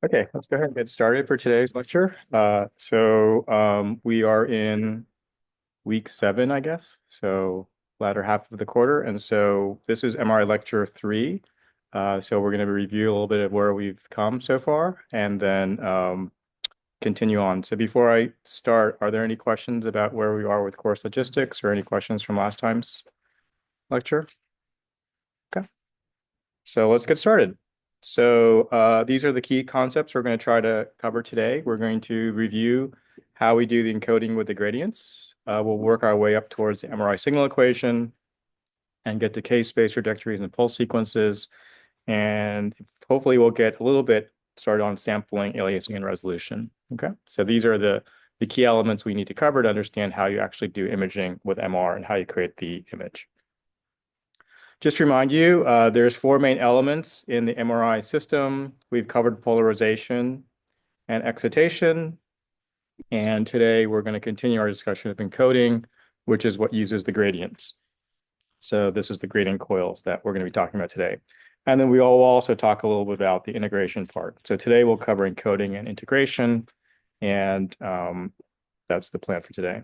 Okay, let's go ahead and get started for today's lecture. We are in week 7, I guess. So latter half of the quarter. And so this is MRI lecture 3. So we're going to review a little bit of where we've come so far and then continue on. So before I start, are there any questions about where we are with course logistics or any questions from last time's lecture? Okay, so let's get started. These are the key concepts we're going to try to cover today. We're going to review how we do the encoding with the gradients. We'll work our way up towards the MRI signal equation and get to k-space trajectories and pulse sequences. And hopefully we'll get a little bit started on sampling, aliasing, and resolution. Okay, so these are the key elements we need to cover to understand how you actually do imaging with MR and how you create the image. Just to remind you, there's 4 main elements in the MRI system. We've covered polarization and excitation. And today we're going to continue our discussion of encoding, which is what uses the gradients. So this is the gradient coils that we're going to be talking about today. And then we will also talk a little bit about the integration part. So today we'll cover encoding and integration. And that's the plan for today.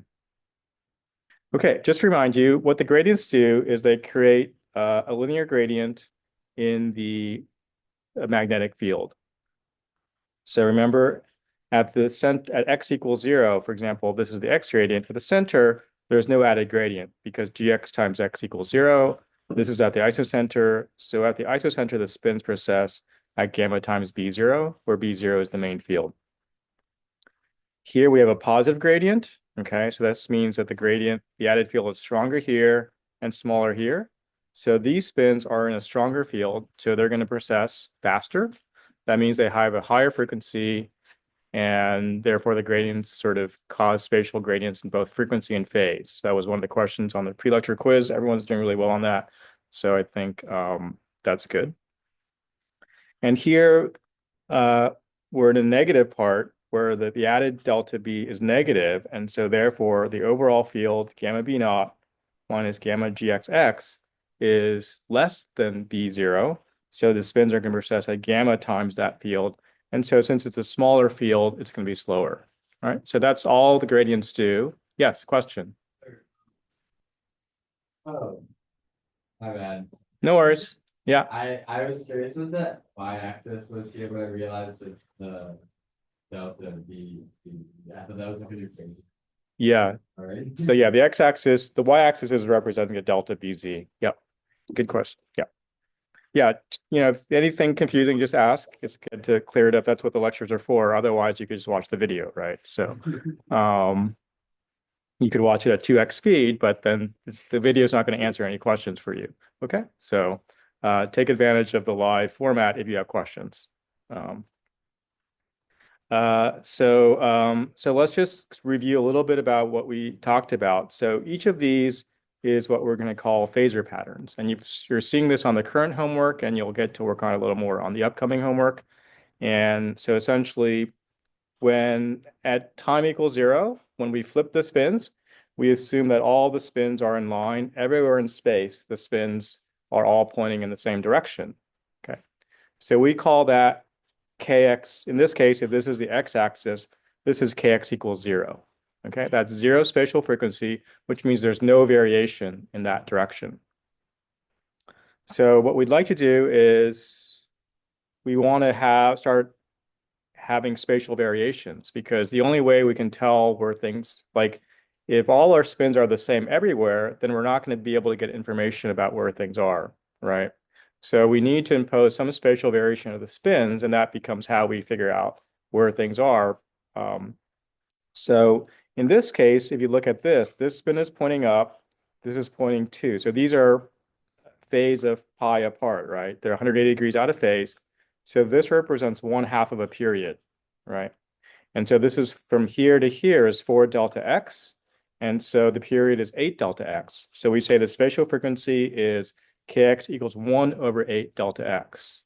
Okay, just to remind you, what the gradients do is they create a linear gradient in the magnetic field. So remember, at x equals 0, for example, this is the x gradient. For the center, there's no added gradient because gx times x equals 0. This is at the isocenter. So at the isocenter, the spins precess at gamma times b0, where b0 is the main field. Here we have a positive gradient. Okay, so this means that the added field is stronger here and smaller here. So these spins are in a stronger field, so they're going to precess faster. That means they have a higher frequency, and therefore the gradients sort of cause spatial gradients in both frequency and phase. So that was one of the questions on the pre-lecture quiz. Everyone's doing really well on that. So I think that's good. And here we're in a negative part where the added delta B is negative, and so therefore the overall field gamma B naught minus gamma GXX is less than B0. So the spins are going to precess at gamma times that field. And so since it's a smaller field, it's going to be slower. All right, so that's all the gradients do. Yes, question. Oh, my bad. No worries. Yeah. I was curious with the y-axis was here, but I realized that the delta yeah, but that was a good thing. Yeah. All right. So yeah, the x-axis, the y-axis is representing a delta BZ. Yep. Good question. Yeah. Yeah. If anything confusing, just ask. It's good to clear it up. That's what the lectures are for. Otherwise, you could just watch the video, right? So you could watch it at 2x speed, but then the video is not going to answer any questions for you. Okay. So take advantage of the live format if you have questions. So let's just review a little bit about what we talked about. So each of these is what we're going to call phasor patterns. And you're seeing this on the current homework, and you'll get to work on it a little more on the upcoming homework. And so essentially, when at time equals 0, when we flip the spins, we assume that all the spins are in line. Everywhere in space, the spins are all pointing in the same direction. Okay. So we call that kx. In this case, if this is the x-axis, this is kx equals 0. Okay, that's 0 spatial frequency, which means there's no variation in that direction. So what we'd like to do is we want to start having spatial variations, because the only way we can tell where things, like if all our spins are the same everywhere, then we're not going to be able to get information about where things are, right? So we need to impose some spatial variation of the spins, and that becomes how we figure out where things are. So in this case, if you look at this spin is pointing up, this is pointing to. So these are phase of pi apart, right? They're 180 degrees out of phase. So this represents 1/2 of a period, right? And so this is from here to here is 4 delta x. And so the period is 8 delta x. So we say the spatial frequency is kx equals 1 over 8 delta x.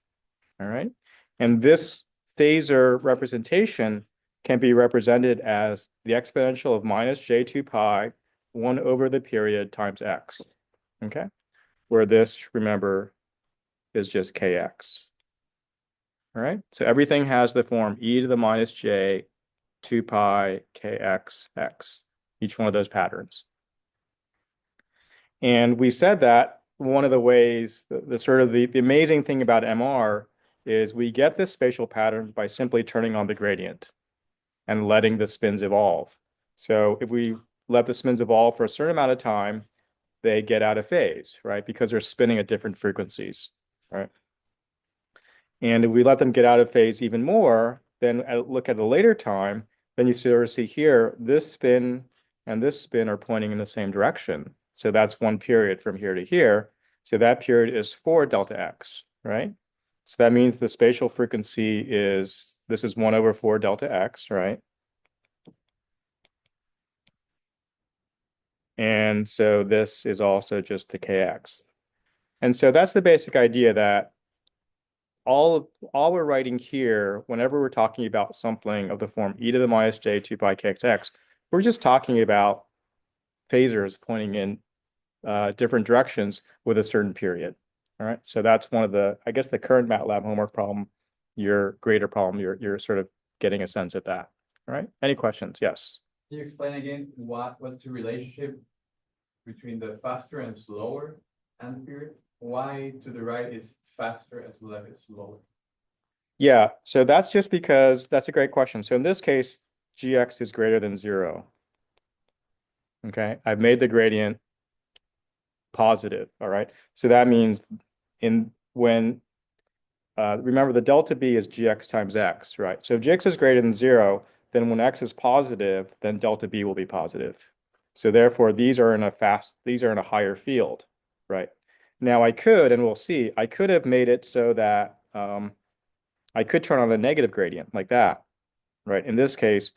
All right. And this phasor representation can be represented as the exponential of minus j2 pi 1 over the period times x. Okay. Where this, remember, is just kx. All right. So everything has the form e to the minus j 2 pi kx x, each one of those patterns. And we said that one of the ways, the sort of the amazing thing about MR is we get this spatial pattern by simply turning on the gradient and letting the spins evolve. So if we let the spins evolve for a certain amount of time, they get out of phase, right? Because they're spinning at different frequencies, right? And if we let them get out of phase even more, then look at a later time, then you sort of see here, this spin and this spin are pointing in the same direction. So that's one period from here to here. So that period is 4 delta x, right? So that means the spatial frequency is, this is 1 over 4 delta x, right? And so this is also just the kx. And so that's the basic idea that all we're writing here, whenever we're talking about something of the form e to the minus j 2 pi kxx, we're just talking about phasors pointing in different directions with a certain period. All right. So that's one of the, I guess, the current MATLAB homework problem, your greater problem, you're sort of getting a sense of that. All right. Any questions? Yes. Can you explain again what's the relationship between the faster and slower end period? Why to the right is faster and to the left is slower? Yeah. So that's just because that's a great question. So in this case, gx is greater than 0. Okay. I've made the gradient positive. All right. So that means in when remember the delta b is gx times x, right? So if gx is greater than 0, then when x is positive, then delta b will be positive. So therefore, these are in a higher field, right? Now I could, and we'll see, I could have made it so that I could turn on a negative gradient like that, right? In this case,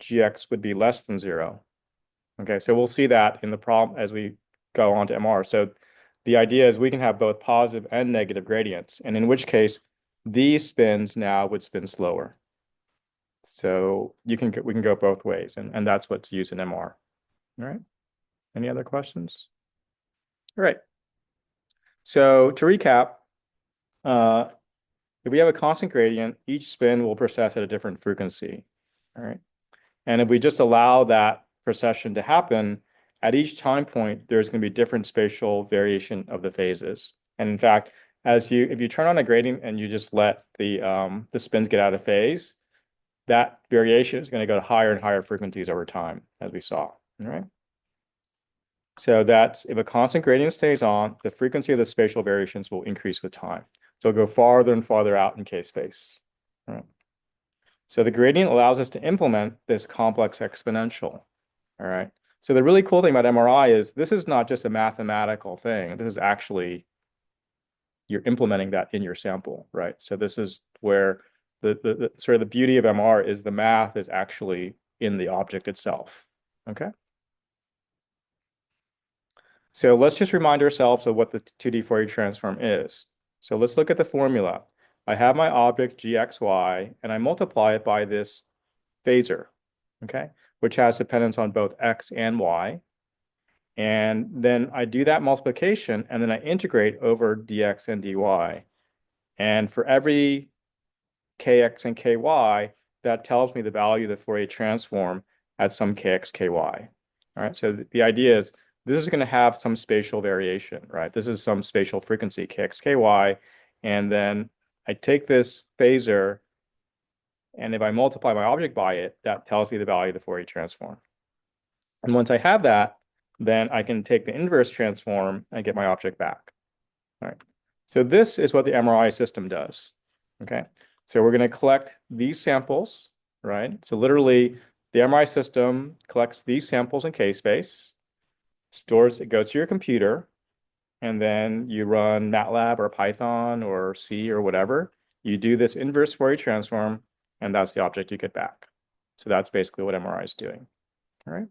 gx would be less than 0. Okay, so we'll see that in the problem as we go on to MR. So the idea is we can have both positive and negative gradients, and in which case these spins now would spin slower. So we can go both ways, and that's what's used in MR. All right. Any other questions? All right. So to recap, uh, if we have a constant gradient, each spin will precess at a different frequency. All right. And if we just allow that precession to happen, at each time point, there's going to be different spatial variation of the phases. And in fact, if you turn on a gradient and you just let the spins get out of phase, that variation is going to go to higher and higher frequencies over time, as we saw. All right. So that's if a constant gradient stays on, the frequency of the spatial variations will increase with time. So it'll go farther and farther out in k-space. All right. So the gradient allows us to implement this complex exponential. All right. So the really cool thing about MRI is this is not just a mathematical thing. This is actually, you're implementing that in your sample, right? So this is where the sort of the beauty of MR is the math is actually in the object itself. Okay. So let's just remind ourselves of what the 2D Fourier transform is. So let's look at the formula. I have my object gxy, and I multiply it by this phasor, okay, which has dependence on both x and y. And then I do that multiplication, and then I integrate over dx and dy. And for every kx and ky, that tells me the value of the Fourier transform at some kx, ky. All right, so the idea is this is going to have some spatial variation, right? This is some spatial frequency, kx, ky. And then I take this phasor, and if I multiply my object by it, that tells me the value of the Fourier transform. And once I have that, then I can take the inverse transform and get my object back. All right. So this is what the MRI system does. Okay. So we're going to collect these samples, right? So literally the MRI system collects these samples in k-space, stores it, goes to your computer, and then you run MATLAB or Python or C or whatever. You do this inverse Fourier transform, and that's the object you get back. So that's basically what MRI is doing. All right.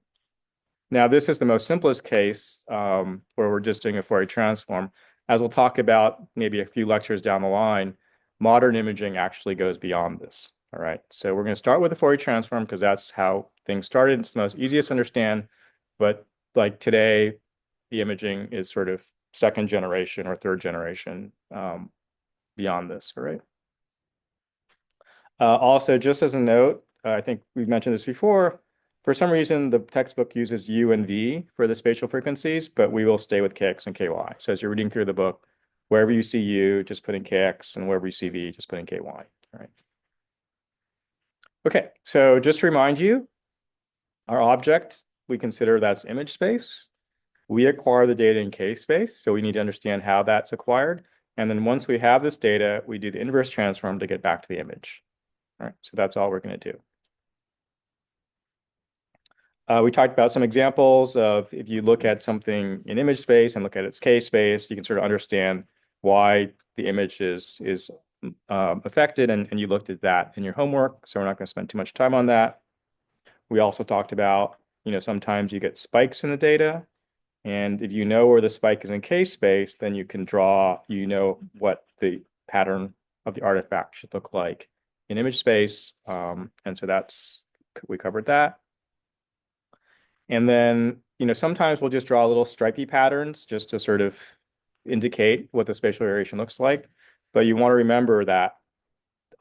Now, this is the most simplest case where we're just doing a Fourier transform. As we'll talk about maybe a few lectures down the line, modern imaging actually goes beyond this. All right. So we're going to start with the Fourier transform because that's how things started. It's the most easiest to understand. But like today, the imaging is sort of second generation or third generation beyond this. All right. Also, just as a note, I think we've mentioned this before. For some reason, the textbook uses U and V for the spatial frequencies, but we will stay with KX and KY. So as you're reading through the book, wherever you see U, just put in KX, and wherever you see V, just put in KY. All right. Okay, so just to remind you, our object, we consider that's image space. We acquire the data in K space, so we need to understand how that's acquired. And then once we have this data, we do the inverse transform to get back to the image. All right, so that's all we're going to do. We talked about some examples of if you look at something in image space and look at its K space, you can sort of understand why the image is affected, and you looked at that in your homework, so we're not going to spend too much time on that. We also talked about, sometimes you get spikes in the data, and if you know where the spike is in K space, then you can draw, what the pattern of the artifact should look like in image space. And so we covered that. And then, sometimes we'll just draw little stripy patterns just to sort of indicate what the spatial variation looks like. But you want to remember that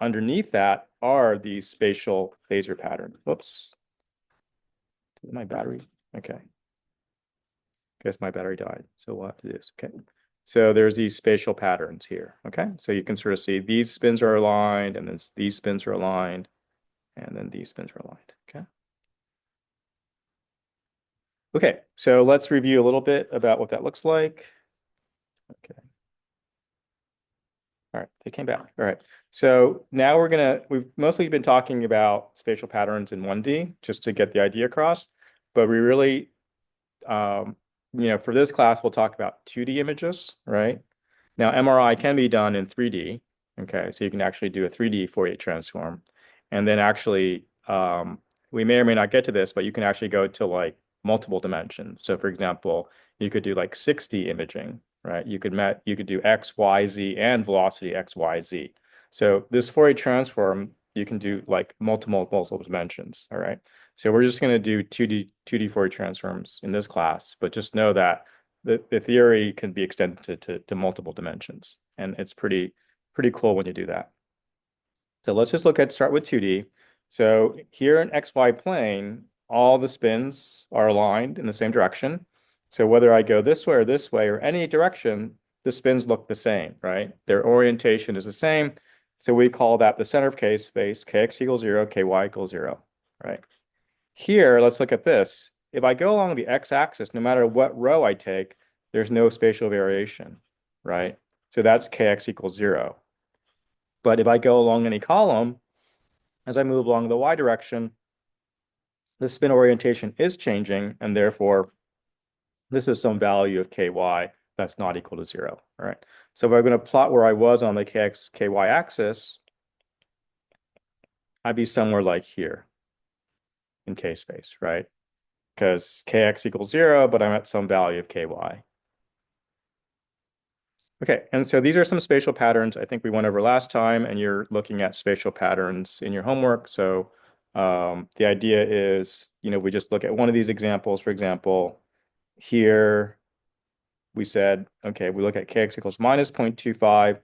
underneath that are these spatial phasor patterns. Whoops. My battery. Okay. Guess my battery died. So we'll have to do this. Okay. So there's these spatial patterns here. Okay. So you can sort of see these spins are aligned, and then these spins are aligned, and then these spins are aligned. Okay. Okay, so let's review a little bit about what that looks like. Okay. All right, they came back. All right. So now we've mostly been talking about spatial patterns in 1D just to get the idea across, but we really, for this class, we'll talk about 2D images, right? Now, MRI can be done in 3D. Okay, so you can actually do a 3D Fourier transform. And then actually, we may or may not get to this, but you can actually go to like multiple dimensions. So for example, you could do like 6D imaging, right? You could do X, Y, Z and velocity X, Y, Z. So this Fourier transform, you can do like multiple dimensions, all right? So we're just going to do 2D Fourier transforms in this class, but just know that the theory can be extended to multiple dimensions, and it's pretty cool when you do that. So let's just start with 2D. So here in XY plane, all the spins are aligned in the same direction. So whether I go this way or any direction, the spins look the same, right? Their orientation is the same. So we call that the center of K space, Kx equals 0, Ky equals 0, right? Here, let's look at this. If I go along the x-axis, no matter what row I take, there's no spatial variation, right? So that's Kx equals 0. But if I go along any column, as I move along the y direction, the spin orientation is changing, and therefore this is some value of ky that's not equal to 0. All right. So if I'm going to plot where I was on the kx, ky axis, I'd be somewhere like here in K space, right? Because Kx equals 0, but I'm at some value of Ky. Okay, and so these are some spatial patterns I think we went over last time, and you're looking at spatial patterns in your homework. So the idea is, we just look at one of these examples. For example, here we said, okay, we look at Kx equals minus 0.25.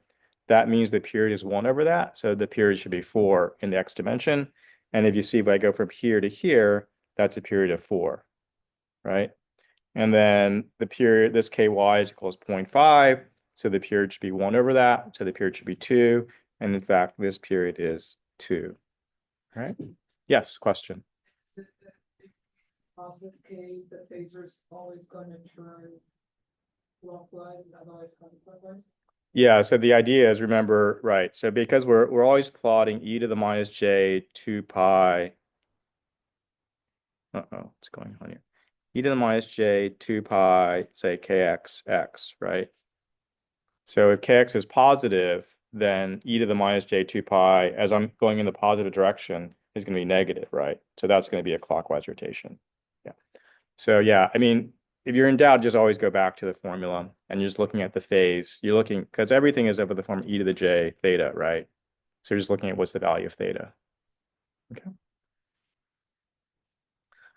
That means the period is 1 over that. So the period should be 4 in the x dimension. And if you see, if I go from here to here, that's a period of 4, right? And then the period, this ky is equals 0.5. So the period should be 1 over that. So the period should be 2. And in fact, this period is 2. All right? Yes, question. Positive K, the phasor is always going to turn clockwise and otherwise counterclockwise? Yeah, so the idea is, remember, right, so because we're always plotting e to the minus j 2 pi. What's going on here? E to the minus j 2 pi, say kx x, right? So if kx is positive, then e to the minus j 2 pi, as I'm going in the positive direction, is going to be negative, right? So that's going to be a clockwise rotation. Yeah. So yeah, I mean, if you're in doubt, just always go back to the formula and you're just looking at the phase. You're looking, because everything is over the form e to the j theta, right? So you're just looking at what's the value of theta. Okay.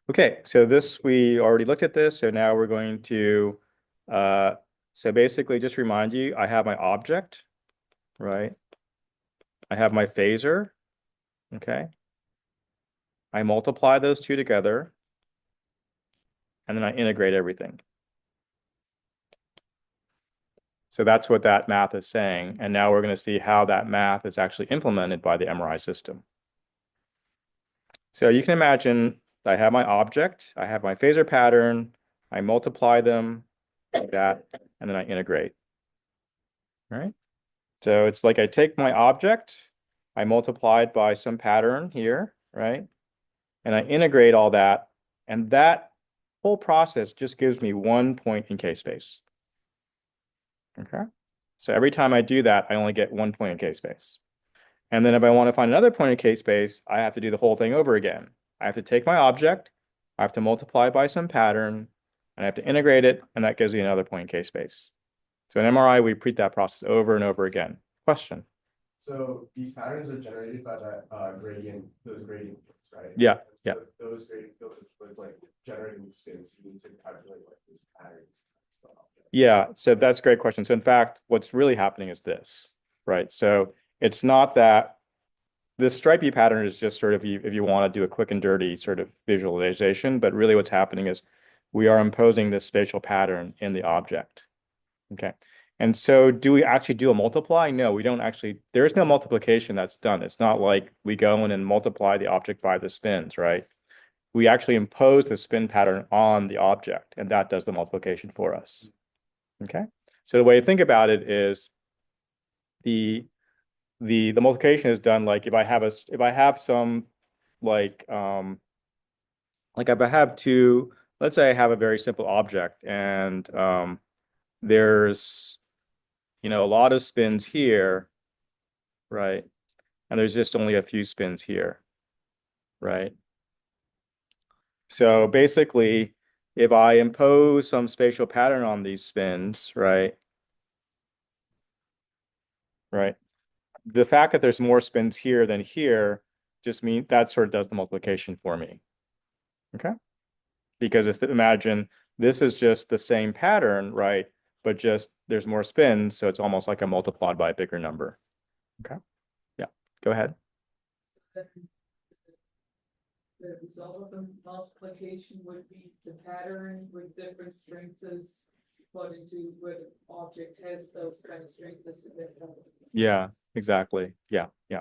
Okay, so we already looked at this. So now we're going to, so basically just remind you, I have my object, right? I have my phasor, Okay. I multiply those two together, and then I integrate everything. So that's what that math is saying. And now we're going to see how that math is actually implemented by the MRI system. So you can imagine I have my object, I have my phasor pattern, I multiply them like that, and then I integrate. Right? So it's like I take my object, I multiply it by some pattern here, right? And I integrate all that, and that whole process just gives me one point in K-space. Okay? So every time I do that, I only get one point in K-space. And then if I want to find another point in K-space, I have to do the whole thing over again. I have to take my object, I have to multiply by some pattern, and I have to integrate it, and that gives me another point in K-space. So in MRI, we repeat that process over and over again. Question? So these patterns are generated by that gradient, those gradient fields, right? Yeah, And yeah. so those gradient fields is what's like generating these spins. You need to calculate like those patterns. Yeah, so that's a great question. So in fact, what's really happening is this, right? So it's not that this stripy pattern is just sort of if you want to do a quick and dirty sort of visualization, but really what's happening is we are imposing this spatial pattern in the object. Okay. And so do we actually do a multiply? No, we don't actually, there is no multiplication that's done. It's not like we go in and multiply the object by the spins, right? We actually impose the spin pattern on the object, and that does the multiplication for us. Okay. So the way to think about it is the multiplication is done like if I have some like if I have two, let's say I have a very simple object and there's a lot of spins here, right? And there's just only a few spins here, right? So basically, if I impose some spatial pattern on these spins, right? Right. The fact that there's more spins here than here just means that sort of does the multiplication for me. Okay. Because imagine this is just the same pattern, right? But just there's more spins, so it's almost like a multiplied by a bigger number. Okay. Yeah. Go ahead. The result of the multiplication would be the pattern with different strengths put into where the object has those kind of strengths. Yeah, exactly. Yeah, yeah.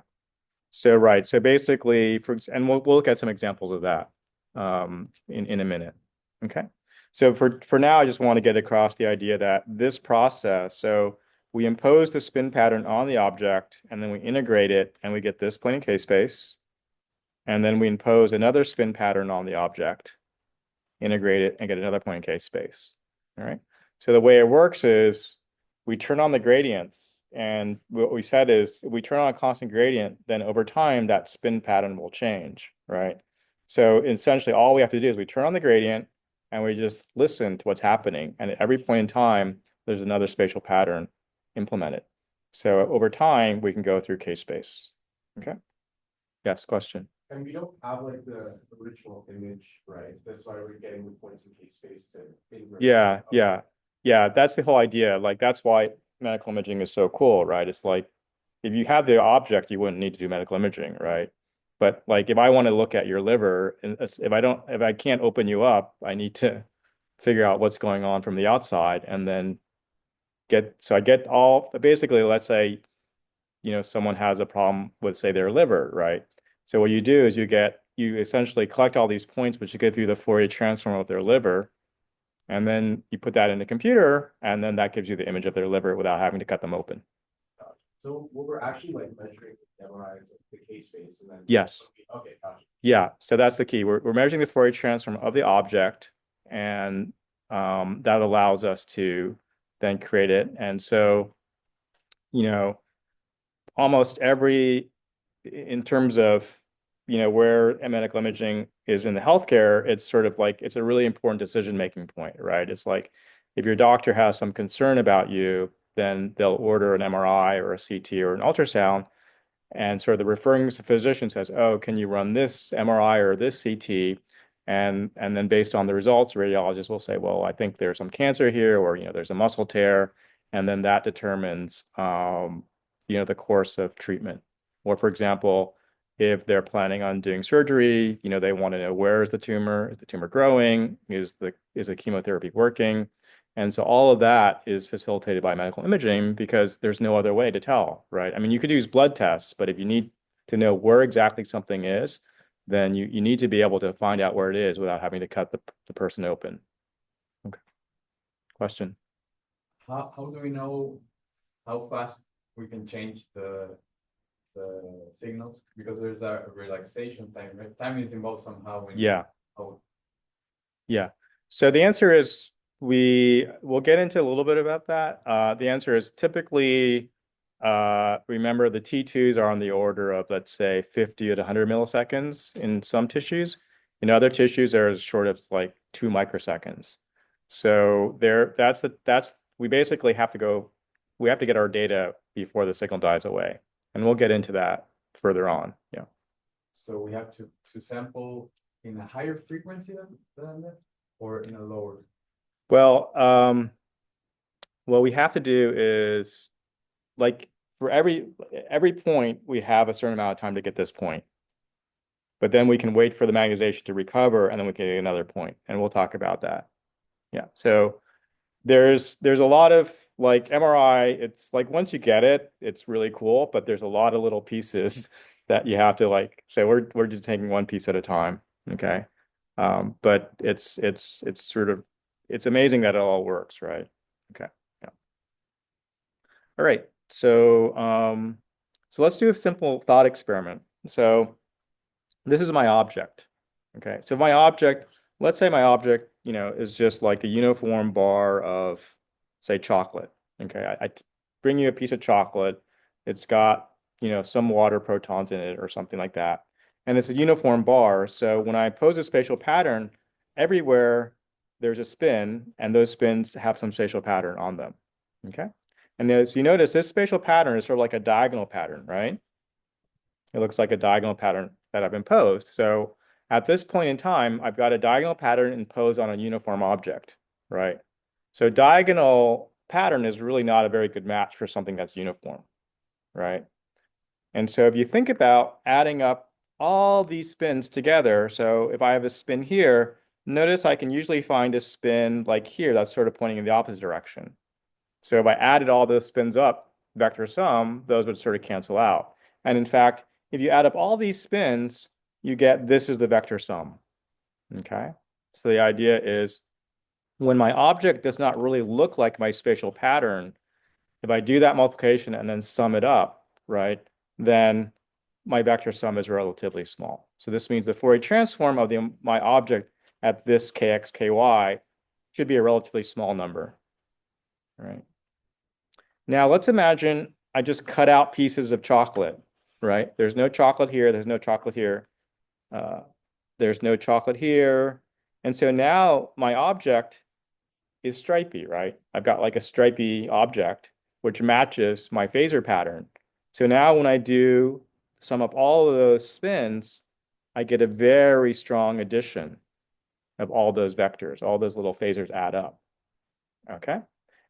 So right. So basically, and we'll look at some examples of that in a minute. Okay. So for now, I just want to get across the idea that this process, so we impose the spin pattern on the object, and then we integrate it, and we get this point in K-space. And then we impose another spin pattern on the object, integrate it, and get another point in K-space. All right. So the way it works is we turn on the gradients, and what we said is if we turn on a constant gradient, then over time that spin pattern will change, right? So essentially all we have to do is we turn on the gradient and we just listen to what's happening. And at every point in time, there's another spatial pattern implemented. So over time, we can go through K-space. Okay. Yes, question. And we don't have like the original image, right? That's why we're getting the points in K-space to integrate. Yeah, yeah. Yeah, that's the whole idea. Like that's why medical imaging is so cool, right? It's like if you have the object, you wouldn't need to do medical imaging, right? But like if I want to look at your liver, and if I can't open you up, I need to figure out what's going on from the outside and then I get all basically, let's say, someone has a problem with, say, their liver, right? So what you do is you essentially collect all these points, which give you the Fourier transform of their liver, and then you put that in the computer, and then that gives you the image of their liver without having to cut them open. So what we're actually like measuring with MRI is like the K-space and then. Yes. Okay, gotcha. Yeah, so that's the key. We're measuring the Fourier transform of the object, and that allows us to then create it. And so, almost every, in terms of, where medical imaging is in the healthcare, it's sort of like, it's a really important decision-making point, right? It's like, if your doctor has some concern about you, then they'll order an MRI or a CT or an ultrasound. And sort of the referring physician says, oh, can you run this MRI or this CT? And then based on the results, the radiologist will say, well, I think there's some cancer here, or, there's a muscle tear. And then that determines, the course of treatment. Or for example, If they're planning on doing surgery, they want to know, where is the tumor? Is the tumor growing? Is the chemotherapy working? And so all of that is facilitated by medical imaging because there's no other way to tell, right? I mean, you could use blood tests, but if you need to know where exactly something is, then you need to be able to find out where it is without having to cut the person open. Okay. Question. How do we know how fast we can change the signals? Because there's a relaxation time, right? Time is involved somehow in Yeah. how. Yeah. So the answer is we'll get into a little bit about that. The answer is typically, remember the T2s are on the order of, let's say, 50 to 100 milliseconds in some tissues. In other tissues, they're as short as like 2 microseconds. So we basically we have to get our data before the signal dies away. And we'll get into that further on. Yeah. So we have to sample in a higher frequency than that, or in a lower? Well, what we have to do is, like, for every point, we have a certain amount of time to get this point. But then we can wait for the magnetization to recover, and then we can get another point, and we'll talk about that. Yeah. So there's a lot of, like, MRI. It's like once you get it, it's really cool, but there's a lot of little pieces that you have to, like, say we're just taking one piece at a time. Okay. But it's sort of, it's amazing that it all works, right? Okay. Yeah. All right. So let's do a simple thought experiment. So this is my object. Okay. So my object, let's say my object, is just like a uniform bar of, say, chocolate. Okay. I bring you a piece of chocolate. It's got, some water protons in it or something like that. And it's a uniform bar. So when I pose a spatial pattern, everywhere there's a spin, and those spins have some spatial pattern on them. Okay. And as you notice, this spatial pattern is sort of like a diagonal pattern, right? It looks like a diagonal pattern that I've imposed. So at this point in time, I've got a diagonal pattern imposed on a uniform object, right? So diagonal pattern is really not a very good match for something that's uniform, right? And so if you think about adding up all these spins together, so if I have a spin here, notice I can usually find a spin like here that's sort of pointing in the opposite direction. So if I added all those spins up, vector sum, those would sort of cancel out. And in fact, if you add up all these spins, you get this is the vector sum. Okay? So the idea is, when my object does not really look like my spatial pattern, if I do that multiplication and then sum it up, right, then my vector sum is relatively small. So this means the Fourier transform of my object at this kx, ky should be a relatively small number. Right. Now let's imagine I just cut out pieces of chocolate, right? There's no chocolate here. There's no chocolate here. There's no chocolate here. And so now my object is stripy, right? I've got like a stripy object, which matches my phasor pattern. So now when I do sum up all of those spins, I get a very strong addition of all those vectors. All those little phasors add up. Okay?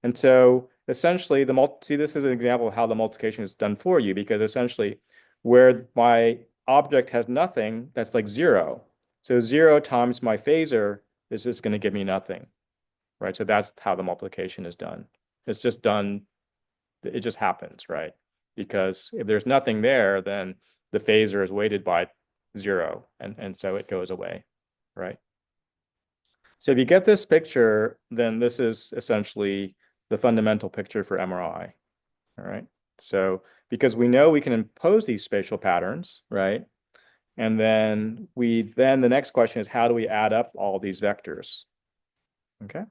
And so essentially, see, this is an example of how the multiplication is done for you, because essentially where my object has nothing, that's like 0. So 0 times my phasor is just going to give me nothing, right? So that's how the multiplication is done. It's just done, it just happens, right? Because if there's nothing there, then the phasor is weighted by 0, and so it goes away, right? So if you get this picture, then this is essentially the fundamental picture for MRI. All right. So because we know we can impose these spatial patterns, right? And then the next question is, how do we add up all these vectors? Okay.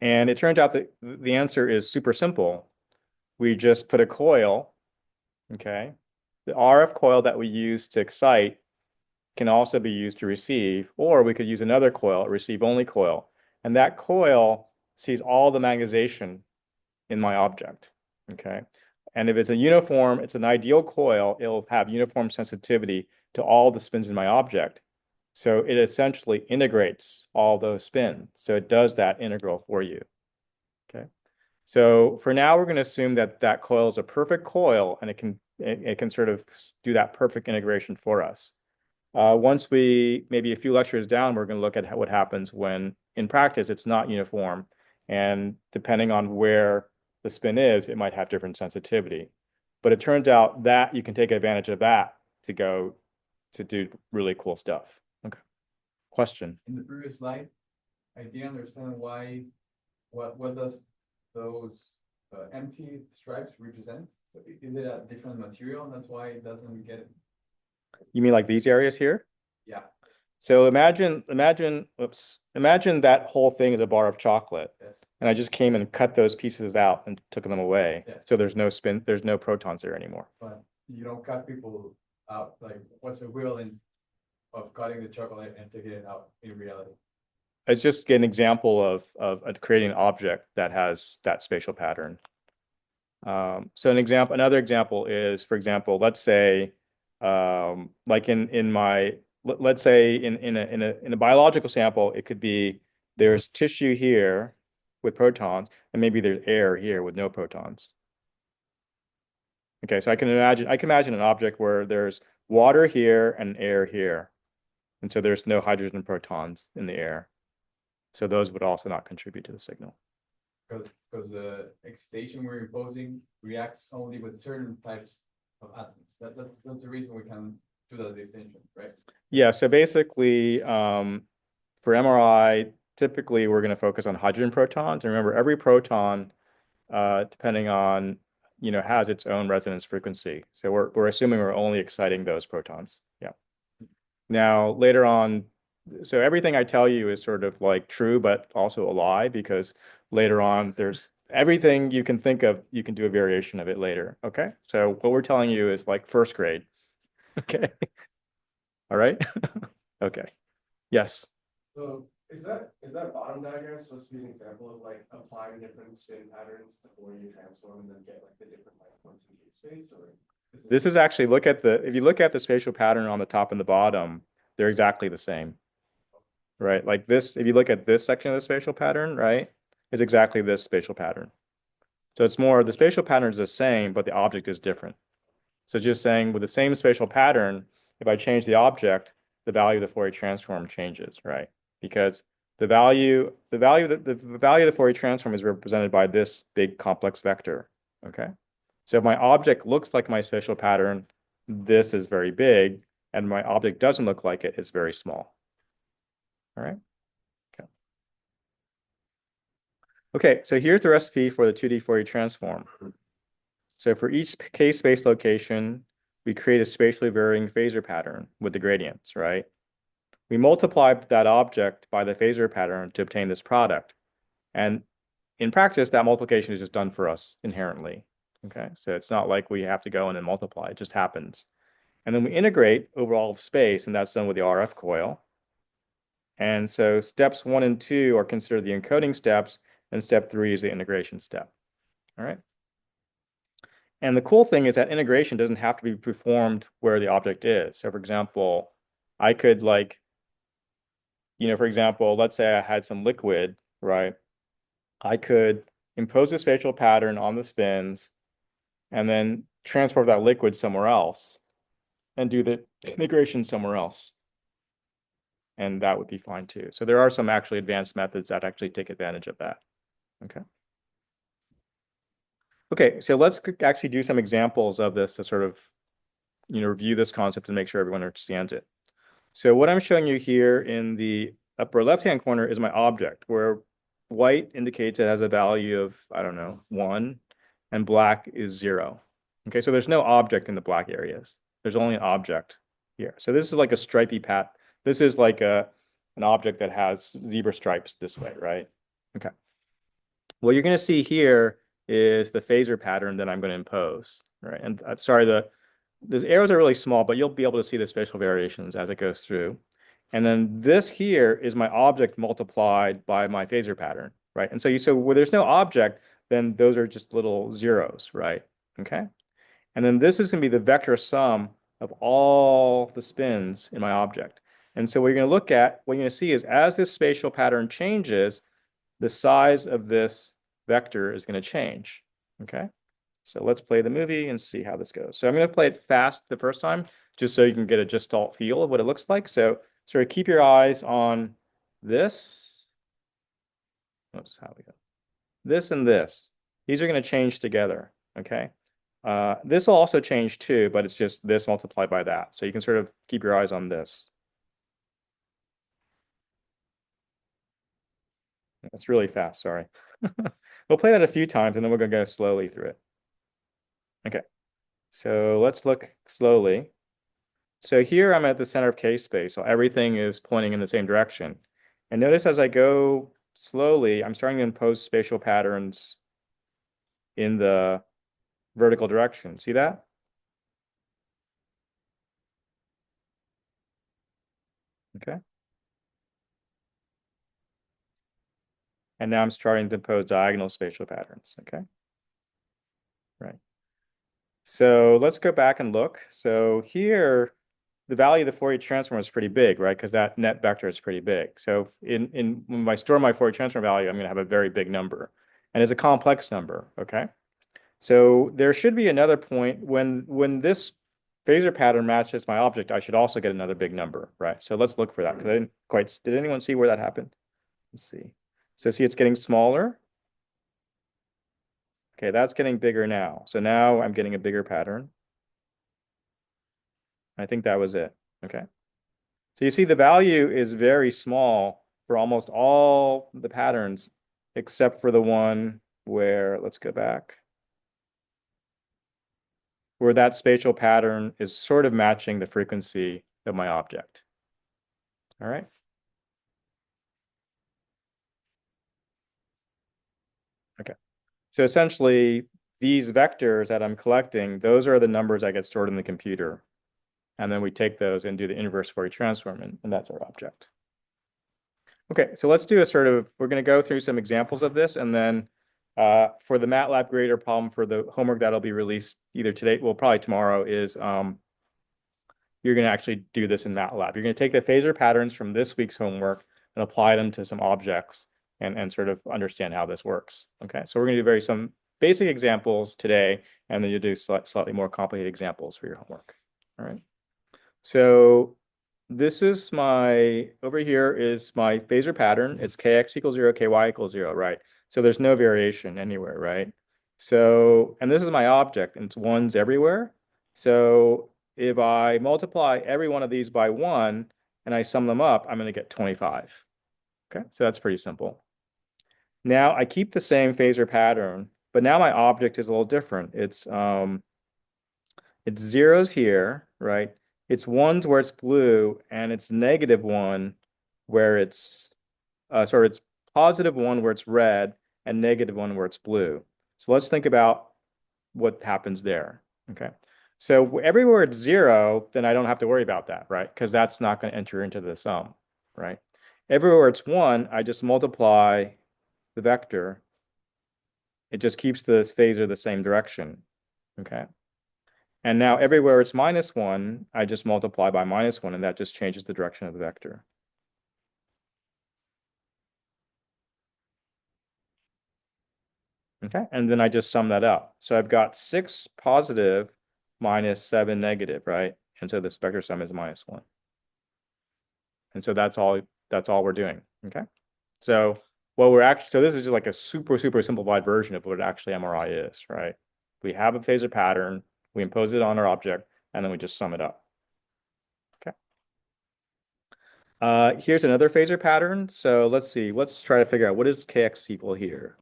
And it turns out that the answer is super simple. We just put a coil, okay? The RF coil that we use to excite can also be used to receive, or we could use another coil, a receive-only coil. And that coil sees all the magnetization in my object, okay? And if it's a uniform, it's an ideal coil, it'll have uniform sensitivity to all the spins in my object. So it essentially integrates all those spins. So it does that integral for you, okay? So for now, we're going to assume that that coil is a perfect coil, and it can it can sort of do that perfect integration for us. Once we, maybe a few lectures down, we're going to look at what happens when in practice it's not uniform. And depending on where the spin is, it might have different sensitivity. But it turns out that you can take advantage of that to go to do really cool stuff. Okay. Question. In the previous slide, I didn't understand why, what does those empty stripes represent? So is it a different material? That's why it doesn't get it? You mean like these areas here? Yeah. So imagine that whole thing is a bar of chocolate. Yes. And I just came and cut those pieces out and took them away. Yes. So there's no spin, there's no protons there anymore. But you don't cut people out. Like, what's the will of cutting the chocolate and taking it out in reality? It's just an example of creating an object that has that spatial pattern. So another example is, for example, let's say, like let's say in a biological sample, it could be there's tissue here with protons, and maybe there's air here with no protons. Okay, so I can imagine an object where there's water here and air here, and so there's no hydrogen protons in the air. So those would also not contribute to the signal. Because the excitation we're imposing reacts only with certain types of atoms. That's the reason we can do that distinction, right? Yeah, so basically, for MRI, typically we're going to focus on hydrogen protons. And remember, every proton, depending on, has its own resonance frequency. So we're assuming we're only exciting those protons. Yeah. Now, later on, so everything I tell you is sort of like true, but also a lie, because later on, there's everything you can think of, you can do a variation of it later. Okay. So what we're telling you is like first grade. Okay. All right. Okay. Yes. So is that bottom diagram supposed to be an example of like applying different spin patterns to Fourier transform and then get like the different like points in space, or This is actually, if you look at the spatial pattern on the top and the bottom, they're exactly the same. Right? Like this, if you look at this section of the spatial pattern, right, it's exactly this spatial pattern. So it's more, the spatial pattern is the same, but the object is different. So just saying with the same spatial pattern, if I change the object, the value of the Fourier transform changes, right? Because the value of the Fourier transform is represented by this big complex vector, okay? So if my object looks like my spatial pattern, this is very big, and my object doesn't look like it, it's very small. All right. Okay. Okay, so here's the recipe for the 2D Fourier transform. So for each k-space location, we create a spatially varying phasor pattern with the gradients, right? We multiply that object by the phasor pattern to obtain this product. And in practice, that multiplication is just done for us inherently. Okay, so it's not like we have to go in and multiply, it just happens. And then we integrate over all of space, and that's done with the RF coil. And so steps 1 and 2 are considered the encoding steps, and step 3 is the integration step. All right. And the cool thing is that integration doesn't have to be performed where the object is. So for example, I could for example, let's say I had some liquid, right? I could impose a spatial pattern on the spins and then transport that liquid somewhere else and do the integration somewhere else. And that would be fine too. So there are some actually advanced methods that actually take advantage of that. Okay. Okay, so let's actually do some examples of this to sort of, review this concept and make sure everyone understands it. So what I'm showing you here in the upper left-hand corner is my object, where white indicates it has a value of, I don't know, 1, and black is 0. Okay, so there's no object in the black areas. There's only an object here. So this is like a stripy path. This is like an object that has zebra stripes this way, right? Okay. What you're going to see here is the phasor pattern that I'm going to impose, right? And sorry, the arrows are really small, but you'll be able to see the spatial variations as it goes through. And then this here is my object multiplied by my phasor pattern, right? And so where there's no object, then those are just little zeros, right? Okay. And then this is going to be the vector sum of all the spins in my object. And so what you're going to see is as this spatial pattern changes, the size of this vector is going to change, okay? So let's play the movie and see how this goes. So I'm going to play it fast the first time, just so you can get a gestalt feel of what it looks like. So sort of keep your eyes on this. Oops, how we go. This and this. These are going to change together, okay? This will also change too, but it's just this multiplied by that. So you can sort of keep your eyes on this. That's really fast, sorry. We'll play that a few times and then we're going to go slowly through it. Okay, so let's look slowly. So here I'm at the center of K-space, so everything is pointing in the same direction. And notice as I go slowly, I'm starting to impose spatial patterns in the vertical direction. See that? Okay. And now I'm starting to impose diagonal spatial patterns, okay? Right. So let's go back and look. So here, the value of the Fourier transform is pretty big, right? Because that net vector is pretty big. So when I store my Fourier transform value, I'm going to have a very big number. And it's a complex number, okay? So there should be another point when this phasor pattern matches my object, I should also get another big number, right? So let's look for that because I didn't quite, did anyone see where that happened? Let's see. So see, it's getting smaller. Okay, that's getting bigger now. So now I'm getting a bigger pattern. I think that was it. Okay. So you see the value is very small for almost all the patterns, except for the one where, let's go back, where that spatial pattern is sort of matching the frequency of my object. All right. Okay. So essentially, these vectors that I'm collecting, those are the numbers that get stored in the computer. And then we take those and do the inverse Fourier transform, and that's our object. Okay, so let's do a sort of, we're going to go through some examples of this, and then for the MATLAB grader problem for the homework that'll be released either today, well, probably tomorrow, is you're going to actually do this in MATLAB. You're going to take the phasor patterns from this week's homework and apply them to some objects and sort of understand how this works. Okay, so we're going to do some basic examples today, and then you'll do slightly more complicated examples for your homework. All right. So this is over here is my phasor pattern. It's kx equals 0, ky equals 0, right? So there's no variation anywhere, right? So, and this is my object, and it's ones everywhere. So if I multiply every one of these by 1 and I sum them up, I'm going to get 25. Okay, so that's pretty simple. Now I keep the same phasor pattern, but now my object is a little different. It's zeros here, right? It's ones where it's blue, and it's -1 where it's it's +1 where it's red, and -1 where it's blue. So let's think about what happens there. Okay. So everywhere it's 0, then I don't have to worry about that, right? Because that's not going to enter into the sum, right? Everywhere it's 1, I just multiply the vector. It just keeps the phasor the same direction. Okay. And now everywhere it's -1, I just multiply by -1, and that just changes the direction of the vector. Okay, and then I just sum that up. So I've got 6 positive minus 7 negative, right? And so this vector sum is -1. And so that's all we're doing. Okay. So so this is just like a super simplified version of what actually MRI is, right? We have a phasor pattern, we impose it on our object, and then we just sum it up. Okay. Here's another phasor pattern. So let's see. Let's try to figure out what is kx equal here.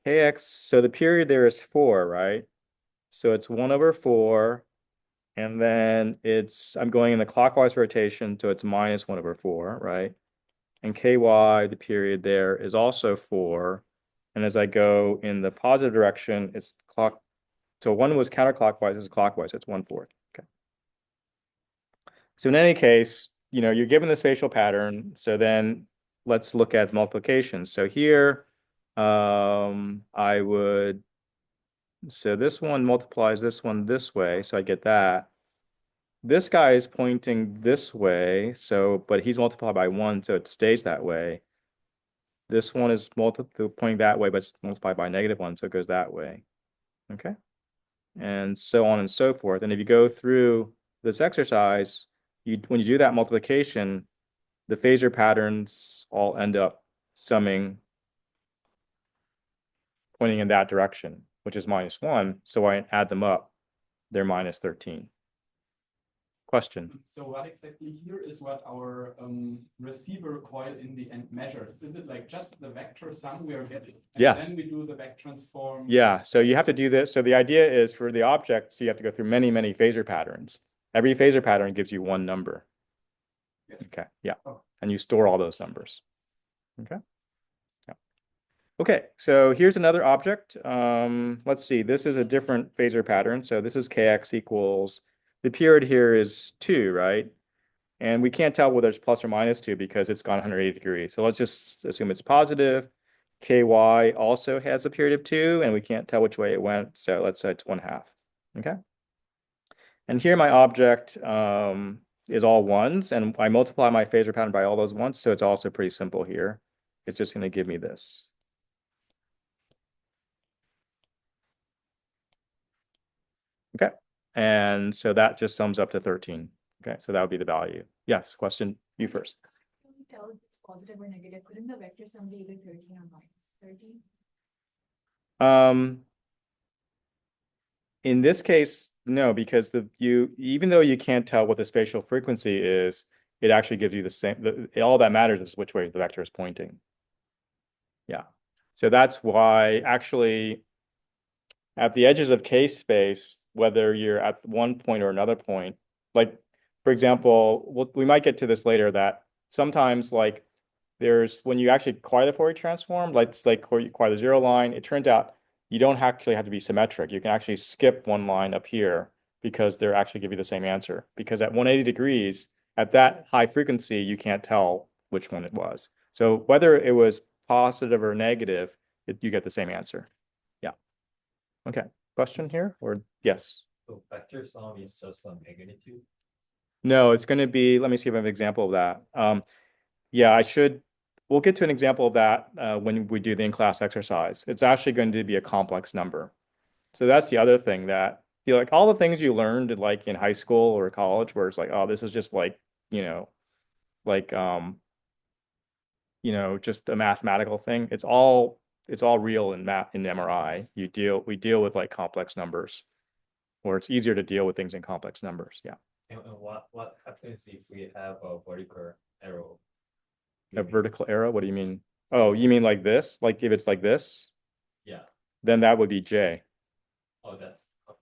Kx, so the period there is 4, right? So it's 1/4, and then I'm going in the clockwise rotation, so it's -1/4, right? And ky, the period there, is also 4. And as I go in the positive direction, so 1 was counterclockwise, it's clockwise, it's 1/4. Okay. So in any case, you're given the spatial pattern. So then let's look at multiplication. So here, so this one multiplies this one this way, so I get that. This guy is pointing this way, but he's multiplied by 1, so it stays that way. This one is pointing that way, but it's multiplied by -1, so it goes that way. Okay. And so on and so forth. And if you go through this exercise, when you do that multiplication, the phasor patterns all end up summing, pointing in that direction, which is -1. So I add them up, they're -13. Question. So what exactly here is what our receiver coil in the end measures? Is it like just the vector sum we are getting? And Yes. then we do the back transform? Yeah, so you have to do this. So the idea is for the objects, you have to go through many, many phasor patterns. Every phasor pattern gives you one number. Yes. Okay, yeah. Oh. And you store all those numbers. Okay. Yeah. Okay, so here's another object. Let's see, this is a different phasor pattern. So this is kx equals, the period here is 2, right? And we can't tell whether it's plus or -2 because it's gone 180 degrees. So let's just assume it's positive. Ky also has a period of 2, and we can't tell which way it went. So let's say it's 1/2. Okay. And here my object is all ones, and I multiply my phasor pattern by all those ones. So it's also pretty simple here. It's just going to give me this. Okay. And so that just sums up to 13. Okay, so that would be the value. Yes, question, you first. Can we tell if it's positive or negative? Couldn't the vector sum be either 13 or -13? In this case, no, because even though you can't tell what the spatial frequency is, it actually gives you the same, all that matters is which way the vector is pointing. Yeah. So that's why actually at the edges of K-space, whether you're at one point or another point, like, for example, we might get to this later, that sometimes like when you actually acquire the Fourier transform, like acquire the zero line, it turns out you don't actually have to be symmetric. You can actually skip one line up here because they're actually give you the same answer. Because at 180 degrees, at that high frequency, you can't tell which one it was. So whether it was positive or negative, you get the same answer. Yeah. Okay. Question here, or yes? So vector sum is just some magnitude. No, it's going to be, let me see if I have an example of that. Yeah, we'll get to an example of that when we do the in-class exercise. It's actually going to be a complex number. So that's the other thing that, like all the things you learned like in high school or college, where it's like, oh, this is just like, like, just a mathematical thing. It's all real in math, in MRI. We deal with like complex numbers, or it's easier to deal with things in complex numbers. Yeah. And what happens if we have a vertical arrow? A vertical arrow? What do you mean? Oh, you mean like this? Like if it's like this, Yeah. then that would be J. Oh, that's.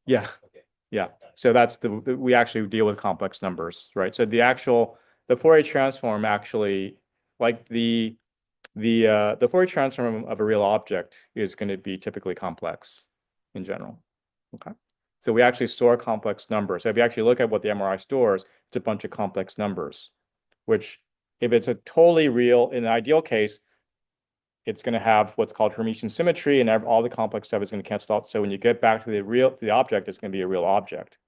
Yeah. Okay. Yeah. So that's we actually deal with complex numbers, right? So the Fourier transform actually, like the Fourier transform of a real object is going to be typically complex in general. Okay. So we actually store complex numbers. So if you actually look at what the MRI stores, it's a bunch of complex numbers, which if it's a totally real, in the ideal case, it's going to have what's called Hermitian symmetry, and all the complex stuff is going to cancel out. So when you get back to the object, it's going to be a real object.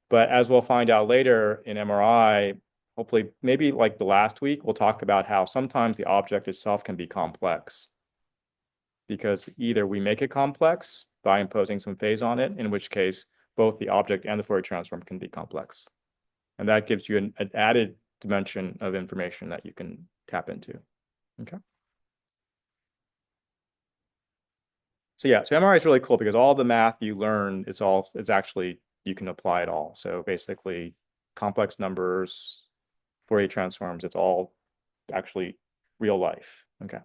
But as we'll find out later in MRI, hopefully maybe like the last week, we'll talk about how sometimes the object itself can be complex. Because either we make it complex by imposing some phase on it, in which case both the object and the Fourier transform can be complex. And that gives you an added dimension of information that you can tap into. Okay. So yeah, so MRI is really cool because all the math you learn, it's actually, you can apply it all. So basically complex numbers, Fourier transforms, it's all actually real life. Okay.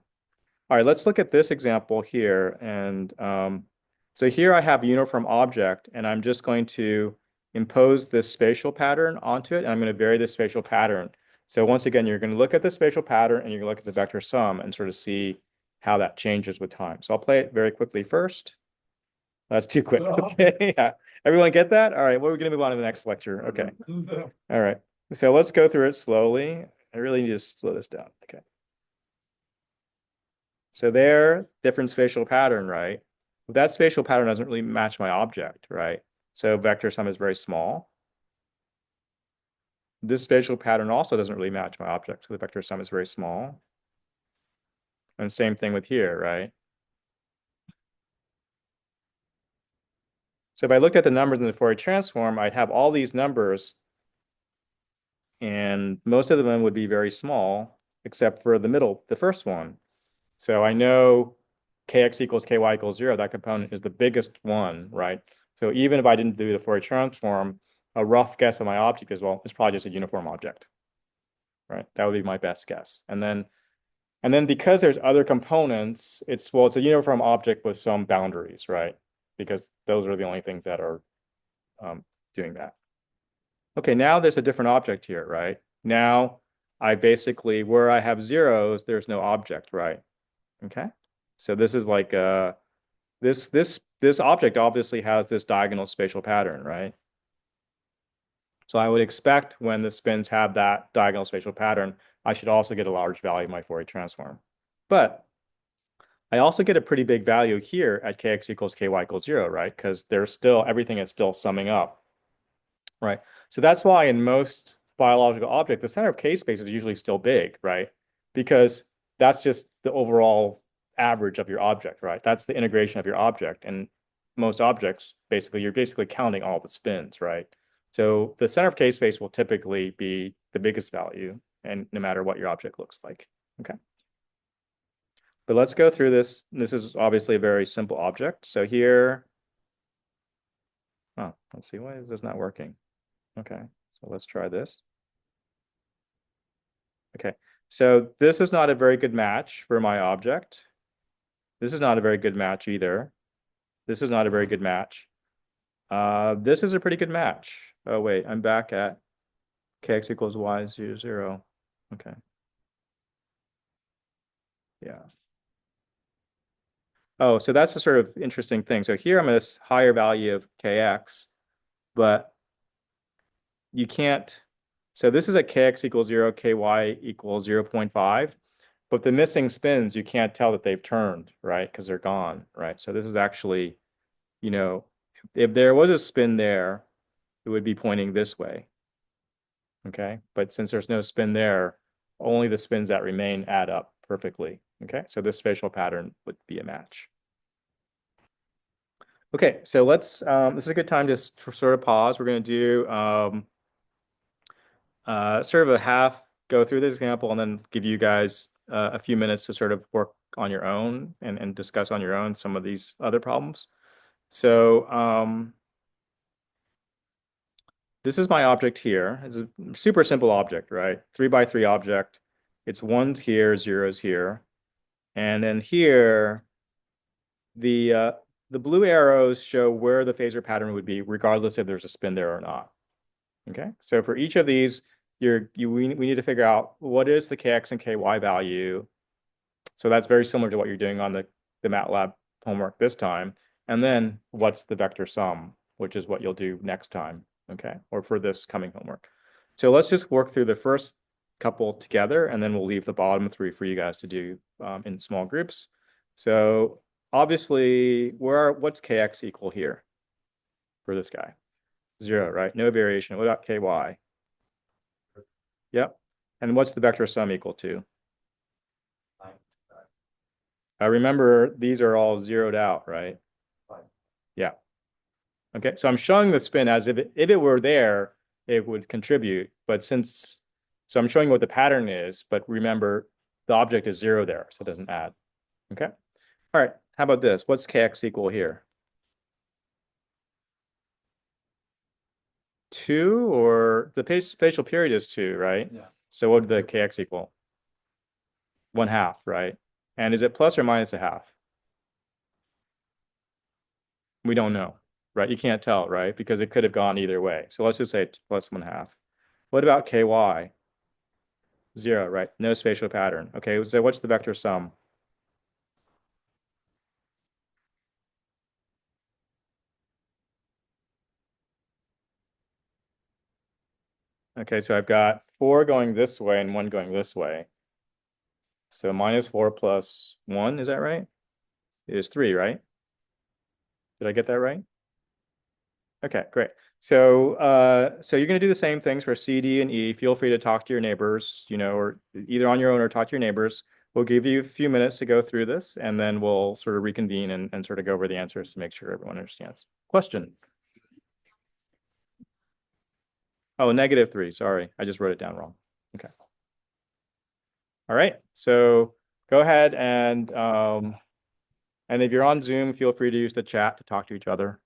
All right, let's look at this example here. And so here I have a uniform object, and I'm just going to impose this spatial pattern onto it, and I'm going to vary this spatial pattern. So once again, you're going to look at the spatial pattern, and you're going to look at the vector sum and sort of see how that changes with time. So I'll play it very quickly first. That's too quick. Okay, yeah. Everyone get that? All right, well, we're going to move on to the next lecture. Okay. All right. So let's go through it slowly. I really need to slow this down. Okay. So there, different spatial pattern, right? But that spatial pattern doesn't really match my object, right? So vector sum is very small. This spatial pattern also doesn't really match my object, so the vector sum is very small. And same thing with here, right? So if I looked at the numbers in the Fourier transform, I'd have all these numbers, and most of them would be very small, except for the middle, the first one. So I know kx equals ky equals 0, that component is the biggest one, right? So even if I didn't do the Fourier transform, a rough guess of my object is, well, it's probably just a uniform object, right? That would be my best guess. And then because there's other components, it's a uniform object with some boundaries, right? Because those are the only things that are doing that. Okay, now there's a different object here, right? Now I basically, where I have zeros, there's no object, right? Okay, so this is like this object obviously has this diagonal spatial pattern, right? So I would expect when the spins have that diagonal spatial pattern, I should also get a large value of my Fourier transform. But I also get a pretty big value here at kx equals ky equals 0, right? Because there's still, everything is still summing up, right? So that's why in most biological objects, the center of K space is usually still big, right? Because that's just the overall average of your object, right? That's the integration of your object. And most objects, basically, you're basically counting all the spins, right? So the center of K space will typically be the biggest value, and no matter what your object looks like, okay? But let's go through this. This is obviously a very simple object. So here, oh, let's see, why is this not working? Okay, so let's try this. Okay, so this is not a very good match for my object. This is not a very good match either. This is not a very good match. This is a pretty good match. Oh, wait, I'm back at kx equals y 0, 0. Okay. Yeah. Oh, so that's a sort of interesting thing. So here I'm at a higher value of kx, but you can't. So this is at kx equals 0, ky equals 0.5. But the missing spins, you can't tell that they've turned, right? Because they're gone, right? So this is actually, you know, if there was a spin there, it would be pointing this way. Okay. But since there's no spin there, only the spins that remain add up perfectly. Okay. So this spatial pattern would be a match. Okay. So let's, this is a good time to sort of pause. We're going to do sort of a half go through this example and then give you guys a few minutes to sort of work on your own and discuss on your own some of these other problems. So this is my object here. It's a super simple object, right? 3x3 object. It's ones here, zeros here. And then here, the blue arrows show where the phasor pattern would be, regardless if there's a spin there or not. Okay, so for each of these, we need to figure out what is the kx and ky value. So that's very similar to what you're doing on the MATLAB homework this time. And then what's the vector sum, which is what you'll do next time, okay, or for this coming homework. So let's just work through the first couple together, and then we'll leave the bottom three for you guys to do in small groups. So obviously, what's kx equal here for this guy? 0, right? No variation. What about ky? Yep. And what's the vector sum equal to? Remember, these are all zeroed out, right? Yeah. Okay, so I'm showing the spin as if it were there, it would contribute. But so I'm showing what the pattern is, but remember, the object is 0 there, so it doesn't add. Okay. All right, how about this? What's kx equal here? 2, or the spatial period is 2, right? Yeah. So what would the kx equal? 1/2, right? And is it plus or minus a half? We don't know, right? You can't tell, right? Because it could have gone either way. So let's just say it's plus 1/2. What about ky? 0, right? No spatial pattern. Okay, so what's the vector sum? Okay, so I've got 4 going this way and 1 going this way. So -4 plus 1, is that right? It is 3, right? Did I get that right? Okay, great. So you're going to do the same things for C, D, and E. Feel free to talk to your neighbors, you know, or either on your own or talk to your neighbors. We'll give you a few minutes to go through this, and then we'll sort of reconvene and sort of go over the answers to make sure everyone understands. Questions? Oh, -3. Sorry, I just wrote it down wrong. Okay. All right. So go ahead and if you're on Zoom, feel free to use the chat to talk to each other.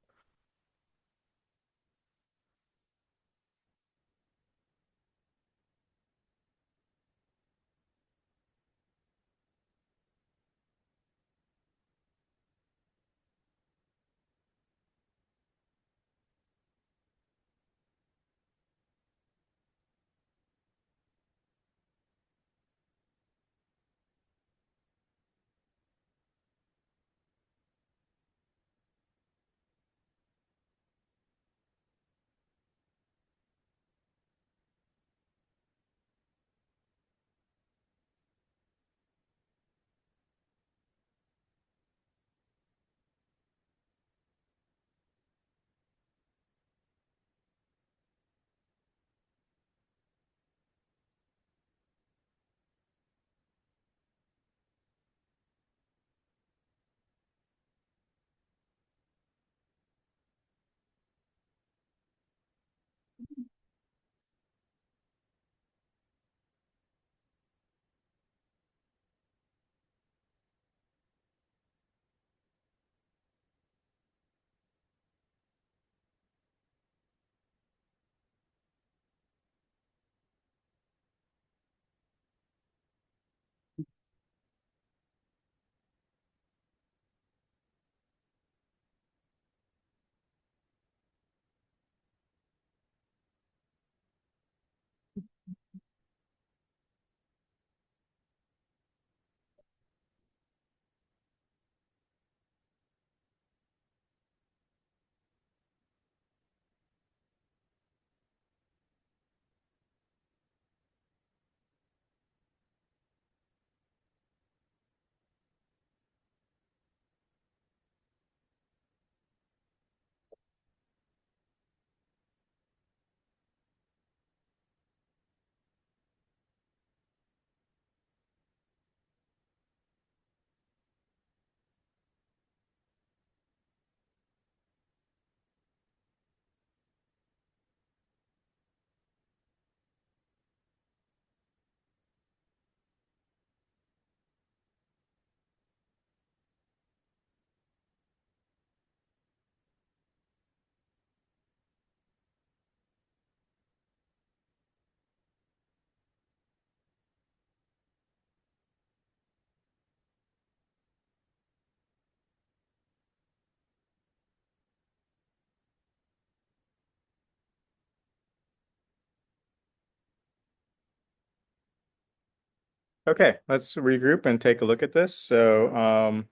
Okay, let's regroup and take a look at this. So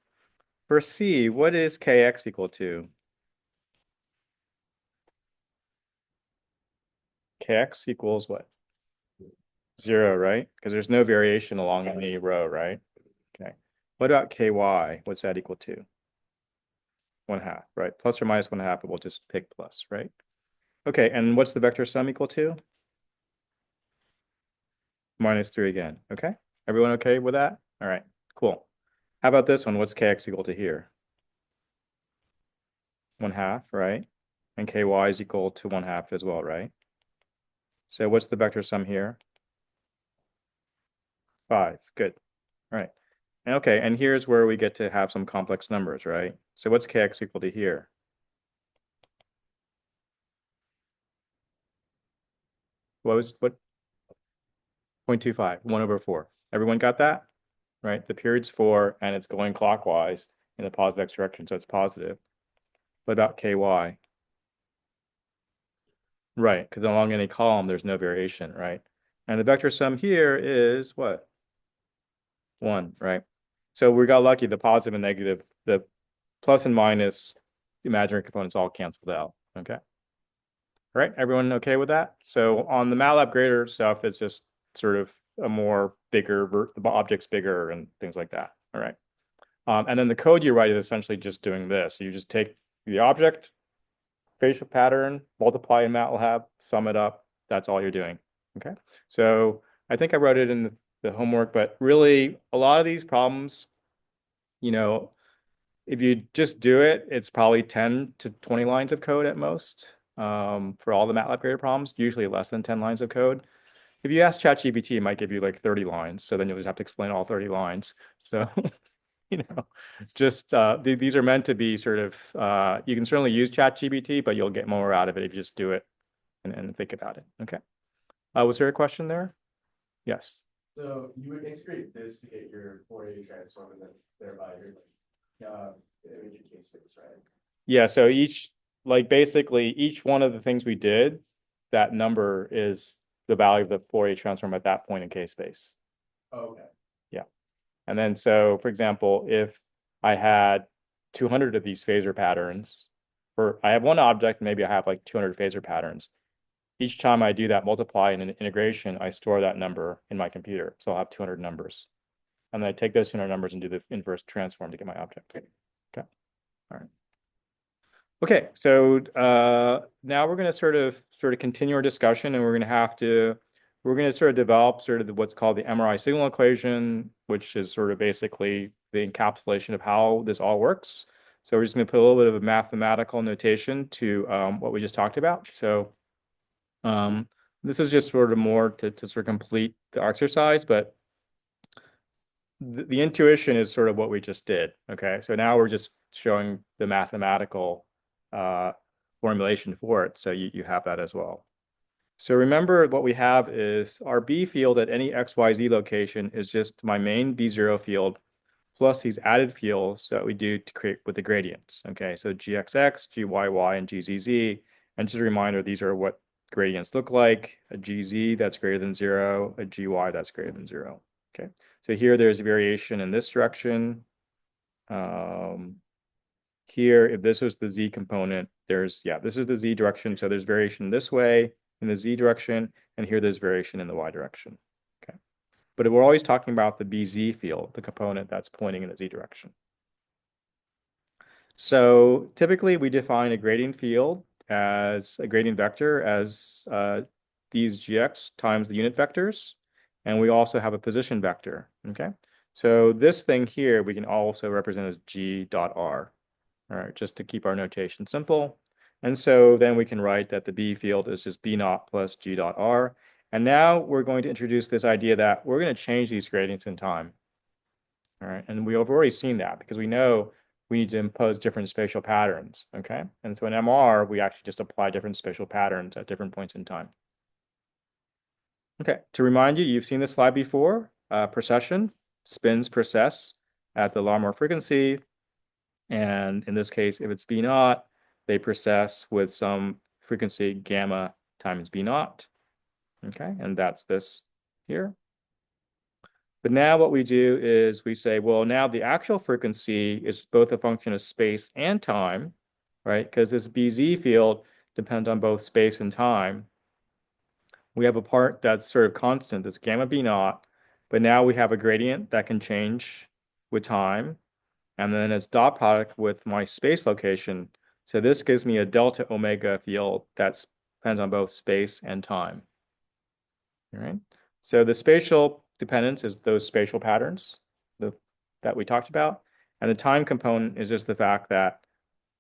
for C, what is Kx equal to? Kx equals what? 0, right? Because there's no variation along any row, right? Okay. What about Ky? What's that equal to? 1/2, right? Plus or minus 1/2, but we'll just pick plus, right? Okay, and what's the vector sum equal to? -3 again, okay? Everyone okay with that? All right, cool. How about this one? What's Kx equal to here? 1/2, right? And Ky is equal to 1/2 as well, right? So what's the vector sum here? 5, good. All right. And okay, and here's where we get to have some complex numbers, right? So what's Kx equal to here? What? 0.25, 1/4. Everyone got that? Right? The period's 4 and it's going clockwise in the positive x direction, so it's positive. What about Ky? Right, because along any column, there's no variation, right? And the vector sum here is what? 1, right? So we got lucky, the positive and negative, the plus and minus imaginary components all canceled out, okay? All right, everyone okay with that? So on the MATLAB grader stuff, it's just sort of a more bigger, the object's bigger and things like that, all right? And then the code you write is essentially just doing this. You just take the object, facial pattern, multiply in MATLAB, sum it up. That's all you're doing. Okay. So I think I wrote it in the homework, but really a lot of these problems, you know, if you just do it, it's probably 10 to 20 lines of code at most for all the MATLAB graded problems, usually less than 10 lines of code. If you ask ChatGPT, it might give you like 30 lines. So then you'll just have to explain all 30 lines. So, just these are meant to be sort of, you can certainly use ChatGPT, but you'll get more out of it if you just do it and think about it. Okay. Was there a question there? Yes. So you would integrate this to get your Fourier transform and then thereby your image in case space, right? Yeah. So basically each one of the things we did, that number is the value of the Fourier transform at that point in K-space. Okay. Yeah. And then so, for example, if I had 200 of these phasor patterns, or I have one object, maybe I have like 200 phasor patterns. Each time I do that multiply in an integration, I store that number in my computer. So I'll have 200 numbers. And then I take those 200 numbers and do the inverse transform to get my object. Okay. All right. Okay, so now we're going to sort of continue our discussion, and we're going to sort of develop sort of what's called the MRI signal equation, which is sort of basically the encapsulation of how this all works. So we're just going to put a little bit of a mathematical notation to what we just talked about. So this is just sort of more to sort of complete the exercise, but the intuition is sort of what we just did. Okay, so now we're just showing the mathematical formulation for it. So you have that as well. So remember what we have is our B field at any XYZ location is just my main B0 field plus these added fields that we do to create with the gradients. Okay, so GXX, GYY, and GZZ. And just a reminder, these are what gradients look like. A GZ that's greater than 0, a GY that's greater than 0. Okay, so here there's a variation in this direction. Here, if this was the Z component, this is the Z direction. So there's variation this way in the Z direction, and here there's variation in the Y direction. Okay, but we're always talking about the BZ field, the component that's pointing in the Z direction. So typically we define a gradient field as a gradient vector as these GX times the unit vectors. And we also have a position vector, okay? So this thing here, we can also represent as G dot R, all right, just to keep our notation simple. And so then we can write that the B field is just B naught plus G dot R. And now we're going to introduce this idea that we're going to change these gradients in time, all right? And we have already seen that because we know we need to impose different spatial patterns, okay? And so in MR, we actually just apply different spatial patterns at different points in time. Okay, to remind you, you've seen this slide before. Precession, spins precess at the Larmor frequency. And in this case, if it's B naught, they precess with some frequency gamma times B naught. Okay, and that's this here. But now what we do is we say, well, now the actual frequency is both a function of space and time, right? Because this BZ field depends on both space and time. We have a part that's sort of constant, this gamma B naught, but now we have a gradient that can change with time. And then it's dot product with my space location. So this gives me a delta omega field that depends on both space and time. All right. So the spatial dependence is those spatial patterns that we talked about. And the time component is just the fact that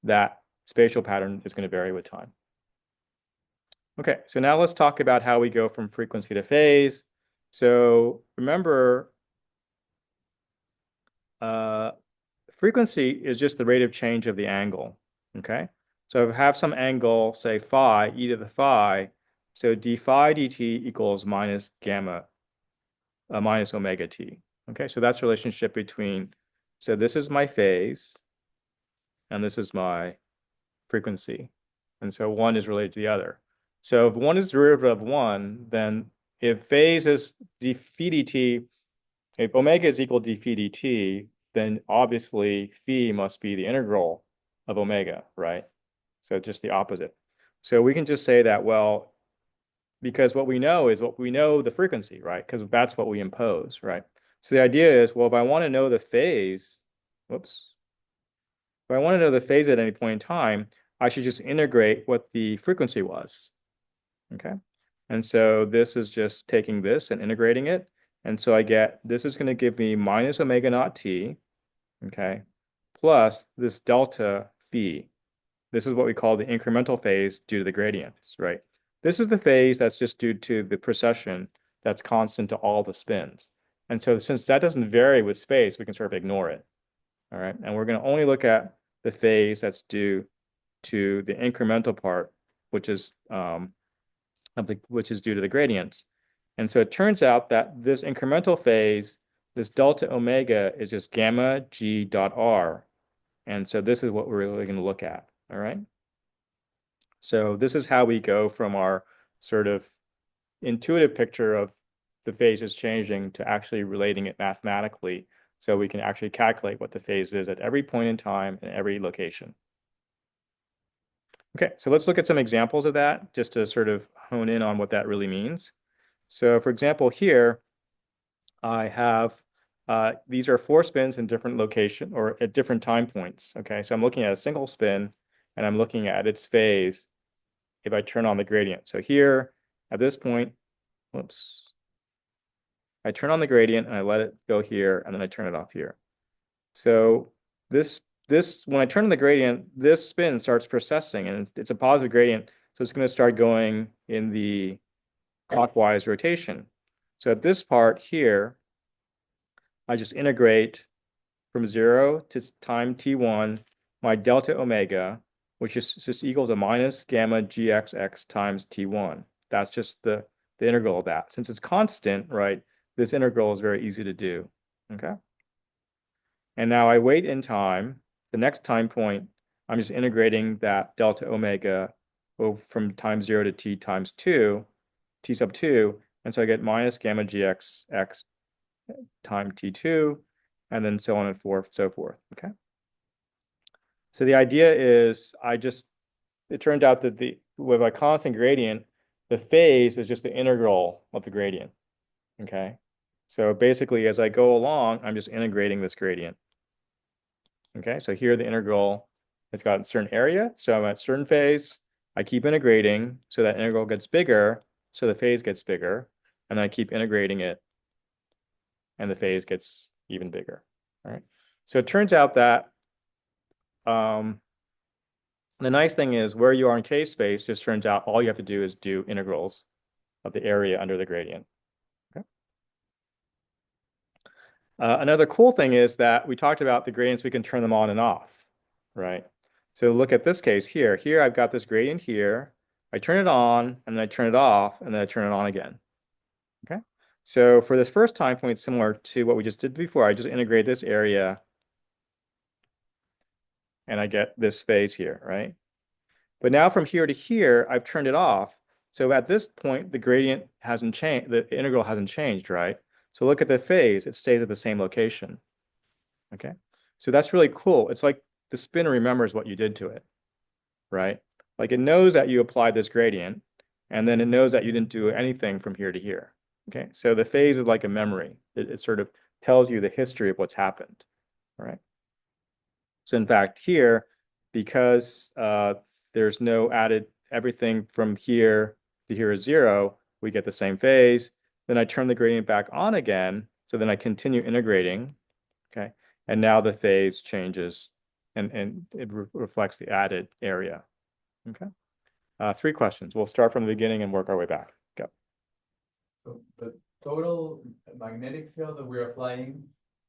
that spatial pattern is going to vary with time. Okay, so now let's talk about how we go from frequency to phase. So remember, frequency is just the rate of change of the angle, okay? So if I have some angle, say phi, e to the phi, so d phi dt equals minus gamma, minus omega t, okay? So that's the relationship between, so this is my phase, and this is my frequency. And so one is related to the other. So if one is derivative of one, then if phase is d phi dt, if omega is equal to d phi dt, then obviously phi must be the integral of omega, right? So just the opposite. So we can just say that, well, because what we know is what we know the frequency, right? Because that's what we impose, right? So the idea is, well, if I want to know the phase, whoops. If I want to know the phase at any point in time, I should just integrate what the frequency was, okay? And so this is just taking this and integrating it. And so I get, this is going to give me minus omega naught t, okay, plus this delta phi. This is what we call the incremental phase due to the gradients, right? This is the phase that's just due to the precession that's constant to all the spins. And so since that doesn't vary with space, we can sort of ignore it. All right. And we're going to only look at the phase that's due to the incremental part, which is which is due to the gradients. And so it turns out that this incremental phase, this delta omega, is just gamma g dot r. And so this is what we're really going to look at. All right. So this is how we go from our sort of intuitive picture of the phases changing to actually relating it mathematically, so we can actually calculate what the phase is at every point in time and every location. Okay, so let's look at some examples of that just to sort of hone in on what that really means. So for example, here I have, these are 4 spins in different location or at different time points. Okay, so I'm looking at a single spin and I'm looking at its phase if I turn on the gradient. So here at this point, whoops, I turn on the gradient and I let it go here and then I turn it off here. So this when I turn on the gradient, this spin starts processing and it's a positive gradient. So it's going to start going in the clockwise rotation. So at this part here, I just integrate from 0 to time t1 my delta omega, which is just equal to minus gamma gxx times t1. That's just the integral of that. Since it's constant, right, this integral is very easy to do, okay? And now I wait in time. The next time point, I'm just integrating that delta omega from time 0 to t times 2, t sub 2, and so I get minus gamma gxx time t2, and then so on and so forth, okay? So the idea is it turned out that with a constant gradient, the phase is just the integral of the gradient, okay? So basically, as I go along, I'm just integrating this gradient. Okay, so here the integral has got a certain area. So I'm at certain phase. I keep integrating so that integral gets bigger, so the phase gets bigger, and then I keep integrating it, and the phase gets even bigger. All right. So it turns out that the nice thing is where you are in k-space just turns out all you have to do is do integrals of the area under the gradient. Okay. Another cool thing is that we talked about the gradients, we can turn them on and off, right? So look at this case here. Here I've got this gradient here. I turn it on, and then I turn it off, and then I turn it on again. Okay. So for this first time point, similar to what we just did before, I just integrate this area, and I get this phase here, right? But now from here to here, I've turned it off. So at this point, the gradient hasn't changed, the integral hasn't changed, right? So look at the phase, it stays at the same location. Okay. So that's really cool. It's like the spin remembers what you did to it, right? Like it knows that you applied this gradient, and then it knows that you didn't do anything from here to here. Okay. So the phase is like a memory. It sort of tells you the history of what's happened. All right. So in fact, here, because there's no added, everything from here to here is 0, we get the same phase. Then I turn the gradient back on again. So then I continue integrating. Okay. And now the phase changes and it reflects the added area. Okay. 3 questions. We'll start from the beginning and work our way back. Go. So the total magnetic field that we're applying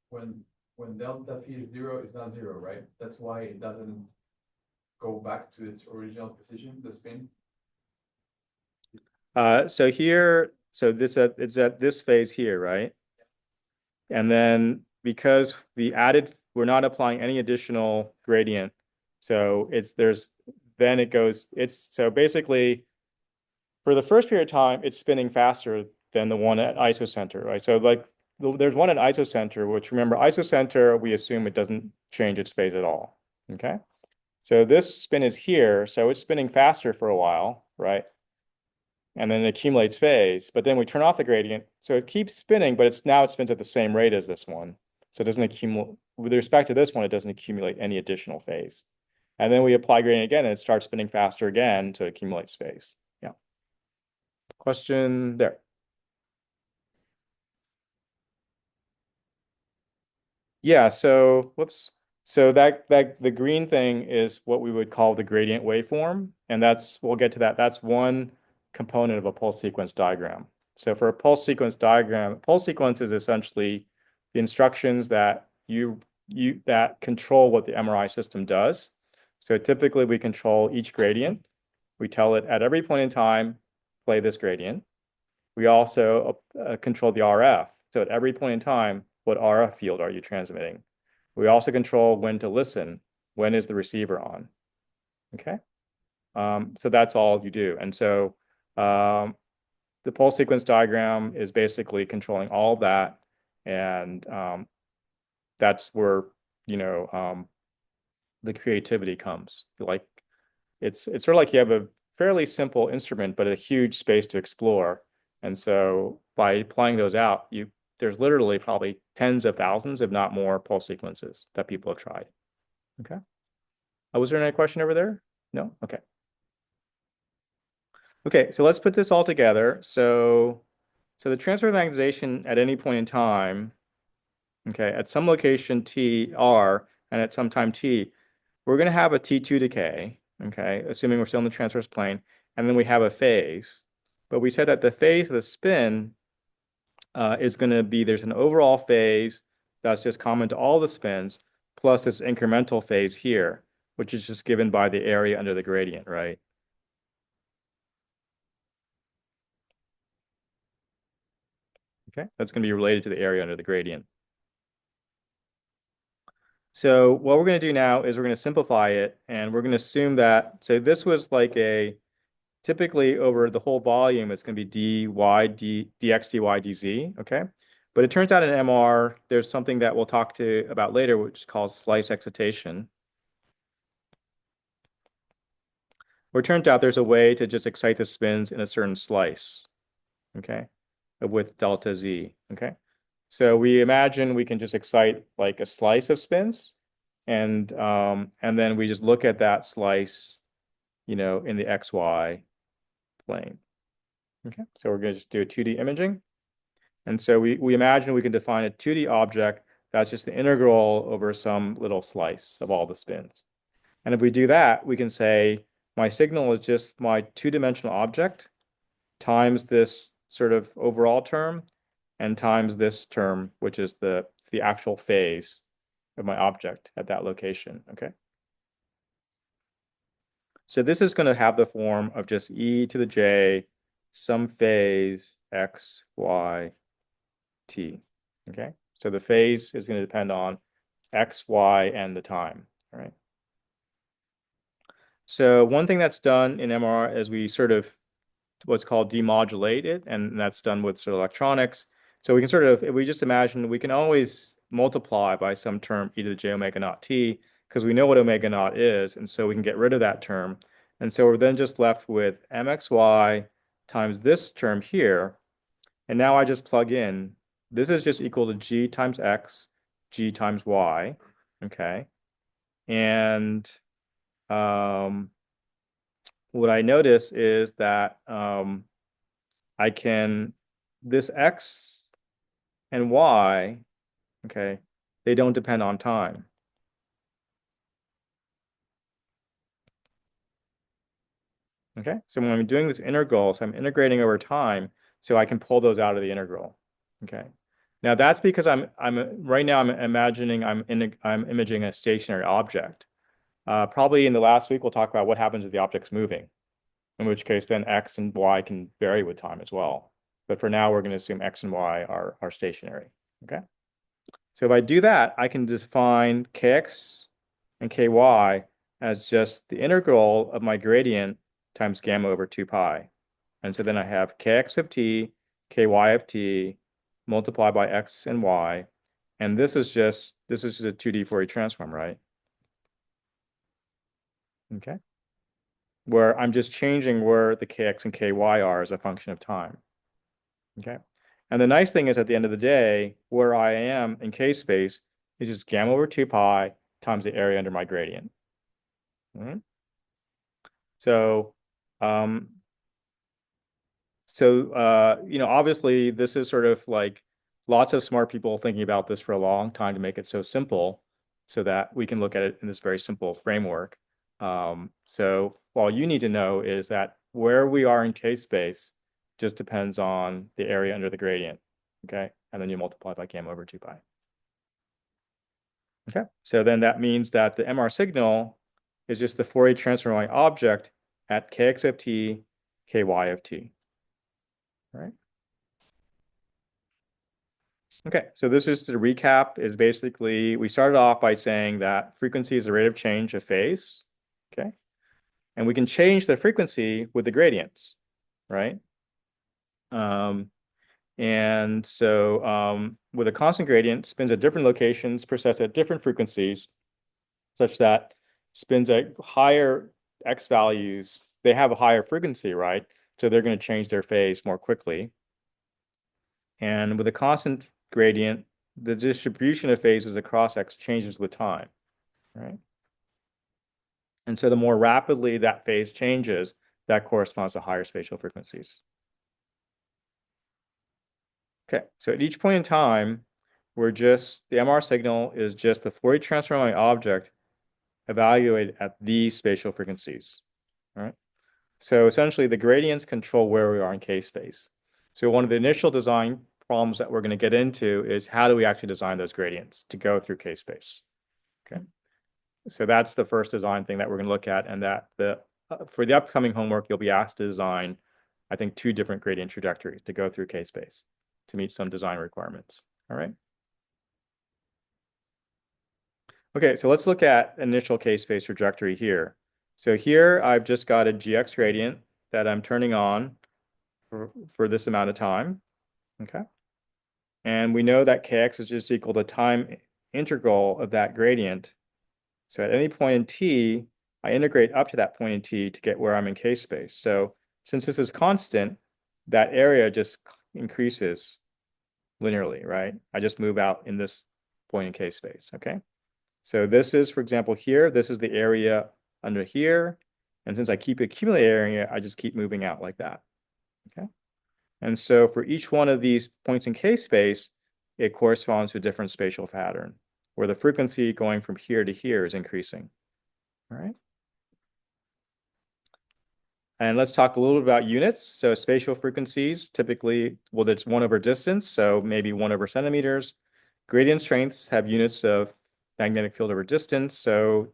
when delta phi is 0 is not 0, right? That's why it doesn't go back to its original position, the spin. So here, so this it's at this phase here, right? And then because we're not applying any additional gradient, so so basically for the first period of time, it's spinning faster than the one at isocenter, right? So like there's one at isocenter, which remember isocenter, we assume it doesn't change its phase at all, okay? So this spin is here, so it's spinning faster for a while, right? And then it accumulates phase, but then we turn off the gradient. So it keeps spinning, but it spins at the same rate as this one. So it doesn't accumulate, with respect to this one, it doesn't accumulate any additional phase. And then we apply gradient again and it starts spinning faster again, so it accumulates phase. Yeah. Question there. Yeah, so whoops. So that the green thing is what we would call the gradient waveform, and we'll get to that. That's one component of a pulse sequence diagram. So for a pulse sequence diagram, pulse sequence is essentially the instructions that that control what the MRI system does. So typically we control each gradient. We tell it at every point in time, play this gradient. We also control the RF. So at every point in time, what RF field are you transmitting? We also control when to listen. When is the receiver on? Okay. So that's all you do. And so the pulse sequence diagram is basically controlling all of that. And that's where, the creativity comes. Like it's sort of like you have a fairly simple instrument, but a huge space to explore. And so by applying those out, there's literally probably tens of thousands, if not more, pulse sequences that people have tried. Okay. Was there any question over there? No? Okay. Okay, so let's put this all together. So the transfer of magnetization at any point in time, okay, at some location T, R, and at some time T, we're going to have a T2 decay, okay, assuming we're still in the transverse plane, and then we have a phase. But we said that the phase of the spin is going to be, there's an overall phase that's just common to all the spins, plus this incremental phase here, which is just given by the area under the gradient, right? Okay, that's going to be related to the area under the gradient. So what we're going to do now is we're going to simplify it, and we're going to assume that, so this was like typically over the whole volume, it's going to be dx, dy, dz, okay? But it turns out in MR, there's something that we'll talk about later, which is called slice excitation. Where it turns out there's a way to just excite the spins in a certain slice, okay, with delta z, okay? So we imagine we can just excite like a slice of spins, and then we just look at that slice, in the XY plane. Okay, so we're going to just do a 2D imaging. And so we imagine we can define a 2D object that's just the integral over some little slice of all the spins. And if we do that, we can say my signal is just my two-dimensional object times this sort of overall term and times this term, which is the actual phase of my object at that location, okay? So this is going to have the form of just e to the j, some phase x, y, t, okay? So the phase is going to depend on x, y, and the time, all right? So one thing that's done in MR is we sort of what's called demodulate it, and that's done with sort of electronics. So we can sort of, if we just imagine, we can always multiply by some term e to the j omega naught t, because we know what omega naught is, and so we can get rid of that term. And so we're then just left with mxy times this term here. And now I just plug in, this is just equal to g times x, g times y, okay? And what I notice is that I can, this x and y, okay, they don't depend on time. Okay, so when I'm doing this integral, so I'm integrating over time, so I can pull those out of the integral. Okay, now that's because right now I'm imagining I'm imaging a stationary object. Probably in the last week we'll talk about what happens if the object's moving, in which case then x and y can vary with time as well. But for now we're going to assume x and y are stationary. Okay, so if I do that, I can define kx and ky as just the integral of my gradient times gamma over 2 pi. And so then I have kx of t, ky of t, multiplied by x and y. And this is just a 2D Fourier transform, right? Okay. Where I'm just changing where the kx and ky are as a function of time. Okay. And the nice thing is at the end of the day, where I am in k space is just gamma over 2 pi times the area under my gradient. So, obviously this is sort of like lots of smart people thinking about this for a long time to make it so simple. so that we can look at it in this very simple framework. So all you need to know is that where we are in K-space just depends on the area under the gradient, okay? And then you multiply by gamma over 2 pi. Okay, so then that means that the MR signal is just the Fourier transform of my object at kx of t, ky of t. All right. Okay, so this is to recap, is basically we started off by saying that frequency is the rate of change of phase. Okay. And we can change the frequency with the gradients, right? And so with a constant gradient, spins at different locations, process at different frequencies, such that spins at higher x values, they have a higher frequency, right? So they're going to change their phase more quickly. And with a constant gradient, the distribution of phases across x changes with time, right? And so the more rapidly that phase changes, that corresponds to higher spatial frequencies. Okay, so at each point in time, the MR signal is just the Fourier transform of my object evaluated at these spatial frequencies. All right. So essentially the gradients control where we are in K-space. So one of the initial design problems that we're going to get into is how do we actually design those gradients to go through K-space? Okay. So that's the first design thing that we're going to look at, and that for the upcoming homework, you'll be asked to design, I think, 2 different gradient trajectories to go through K-space to meet some design requirements. All right. Okay, so let's look at initial K-space trajectory here. So here I've just got a GX gradient that I'm turning on for this amount of time. Okay. And we know that Kx is just equal to time integral of that gradient. So at any point in t, I integrate up to that point in t to get where I'm in K-space. So since this is constant, that area just increases linearly, right? I just move out in this point in K-space, okay? So this is, for example, here, this is the area under here. And since I keep accumulating area, I just keep moving out like that, okay? And so for each one of these points in K-space, it corresponds to a different spatial pattern, where the frequency going from here to here is increasing, all right? And let's talk a little bit about units. So spatial frequencies, typically, well, that's 1 over distance, so maybe 1 over centimeters. Gradient strengths have units of magnetic field over distance. So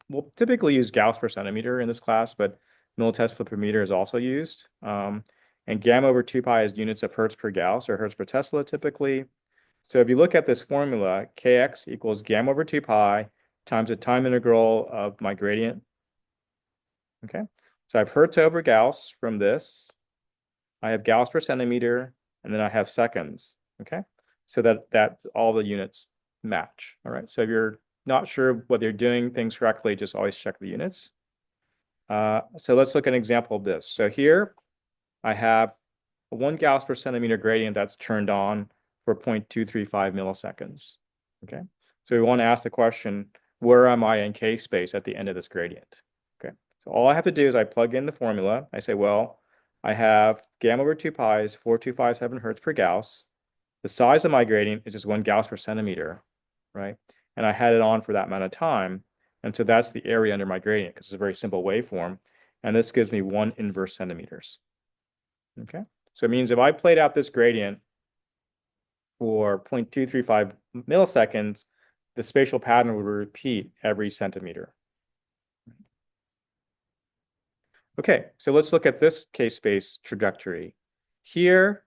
we'll typically use Gauss per centimeter in this class, but millitesla per meter is also used. And gamma over 2 pi is units of Hertz per Gauss or Hertz per Tesla typically. So if you look at this formula, Kx equals gamma over 2 pi times the time integral of my gradient. Okay, so I have Hertz over Gauss from this. I have Gauss per centimeter, and then I have seconds. Okay, so that all the units match. All right, so if you're not sure whether you're doing things correctly, just always check the units. So let's look at an example of this. So here I have a 1 Gauss per centimeter gradient that's turned on for 0.235 milliseconds. Okay, so we want to ask the question, where am I in K-space at the end of this gradient? Okay, so all I have to do is I plug in the formula. I say, well, I have gamma over 2 pi is 4257 Hertz per Gauss. The size of my gradient is just 1 Gauss per centimeter, right? And I had it on for that amount of time. And so that's the area under my gradient because it's a very simple waveform. And this gives me 1 inverse centimeters. Okay, so it means if I played out this gradient for 0.235 milliseconds, the spatial pattern would repeat every centimeter. Okay, so let's look at this K-space trajectory. Here,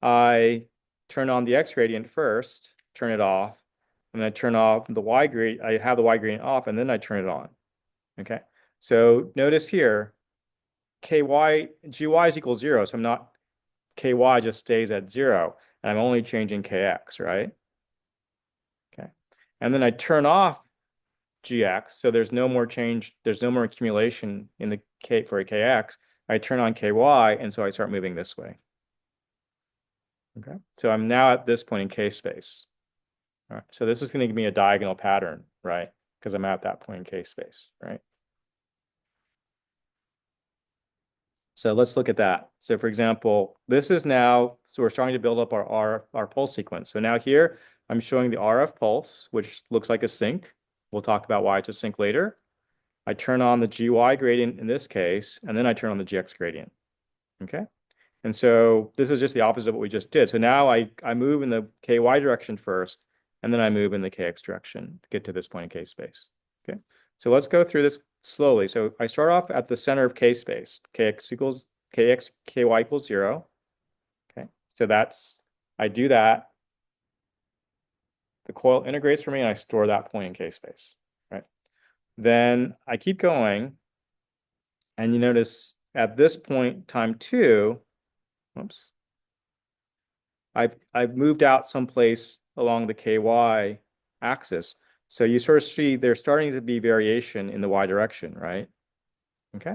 I turn on the X gradient first, turn it off, and I turn off the Y gradient. I have the Y gradient off, and then I turn it on. Okay, so notice here, gy is equal 0, so I'm not, ky just stays at 0, and I'm only changing kx, right? Okay, and then I turn off gx, so there's no more change, there's no more accumulation in the k for a kx. I turn on ky, and so I start moving this way. Okay, so I'm now at this point in K-space. All right, so this is going to give me a diagonal pattern, right? Because I'm at that point in K-space, right? So let's look at that. So for example, this is now, so we're starting to build up our pulse sequence. So now here, I'm showing the RF pulse, which looks like a sync. We'll talk about why it's a sink later. I turn on the GY gradient in this case, and then I turn on the GX gradient. Okay. And so this is just the opposite of what we just did. So now I move in the KY direction first, and then I move in the KX direction to get to this point in K space. Okay. So let's go through this slowly. So I start off at the center of K space. KX, KY equals 0. Okay. So I do that. The coil integrates for me, and I store that point in K space. Right. Then I keep going, and you notice at this point, time 2, oops, I've moved out someplace along the KY axis. So you sort of see there's starting to be variation in the Y direction, right? Okay.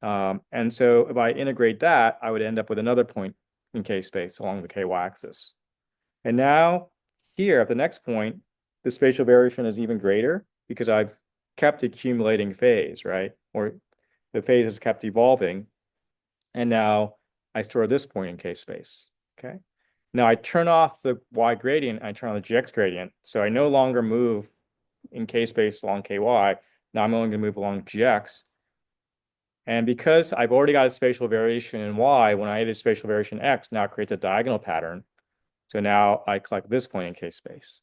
And so if I integrate that, I would end up with another point in K space along the KY axis. And now here at the next point, the spatial variation is even greater because I've kept accumulating phase, right? Or the phase has kept evolving. And now I store this point in K space, okay? Now I turn off the Y gradient, I turn on the GX gradient. So I no longer move in K space along KY. Now I'm only gonna move along GX. And because I've already got a spatial variation in Y, when I add a spatial variation in X, now it creates a diagonal pattern. So now I collect this point in K space,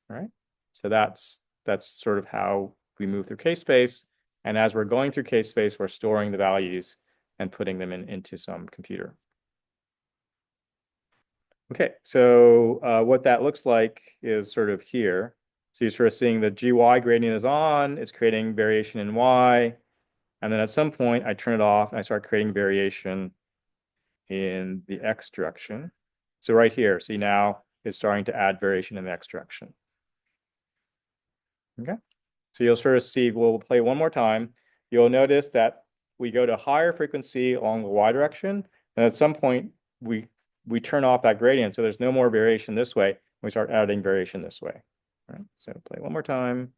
all right? So that's sort of how we move through K space. And as we're going through K space, we're storing the values and putting them into some computer. Okay, so what that looks like is sort of here. So you're sort of seeing the GY gradient is on, it's creating variation in Y. And then at some point, I turn it off and I start creating variation in the X direction. So right here, see now it's starting to add variation in the X direction. Okay, so you'll sort of see, we'll play one more time. You'll notice that we go to higher frequency along the Y direction. And at some point, we turn off that gradient. So there's no more variation this way. We start adding variation this way. All right, so play one more time.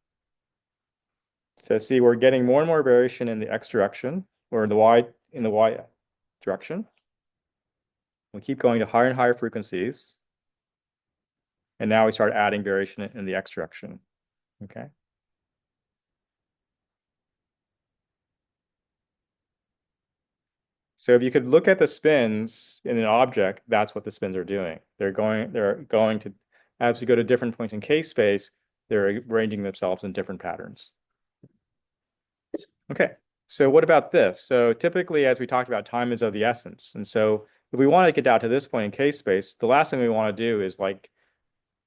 So see, we're getting more and more variation in the X direction or in the Y direction. We keep going to higher and higher frequencies. And now we start adding variation in the X direction. Okay. So if you could look at the spins in an object, that's what the spins are doing. They're going to, as we go to different points in K space, they're arranging themselves in different patterns. Okay, so what about this? So typically, as we talked about, time is of the essence. And so if we want to get down to this point in K space, the last thing we want to do is like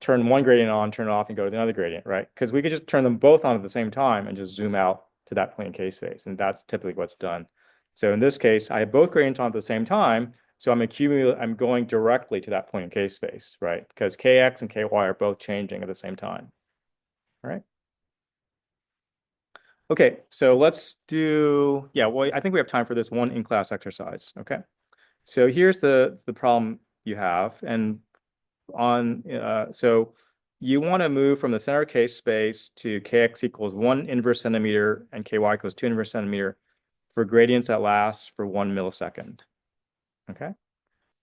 turn one gradient on, turn it off, and go to another gradient, right? Because we could just turn them both on at the same time and just zoom out to that point in K space. And that's typically what's done. So in this case, I have both gradients on at the same time. So I'm going directly to that point in K space, right? Because KX and KY are both changing at the same time. All right. Okay, so let's do, yeah, well, I think we have time for this one in-class exercise. Okay. So here's the problem you have. And so you want to move from the center of K space to KX equals 1 inverse centimeter and KY equals 2 inverse centimeter for gradients that last for 1 millisecond. Okay.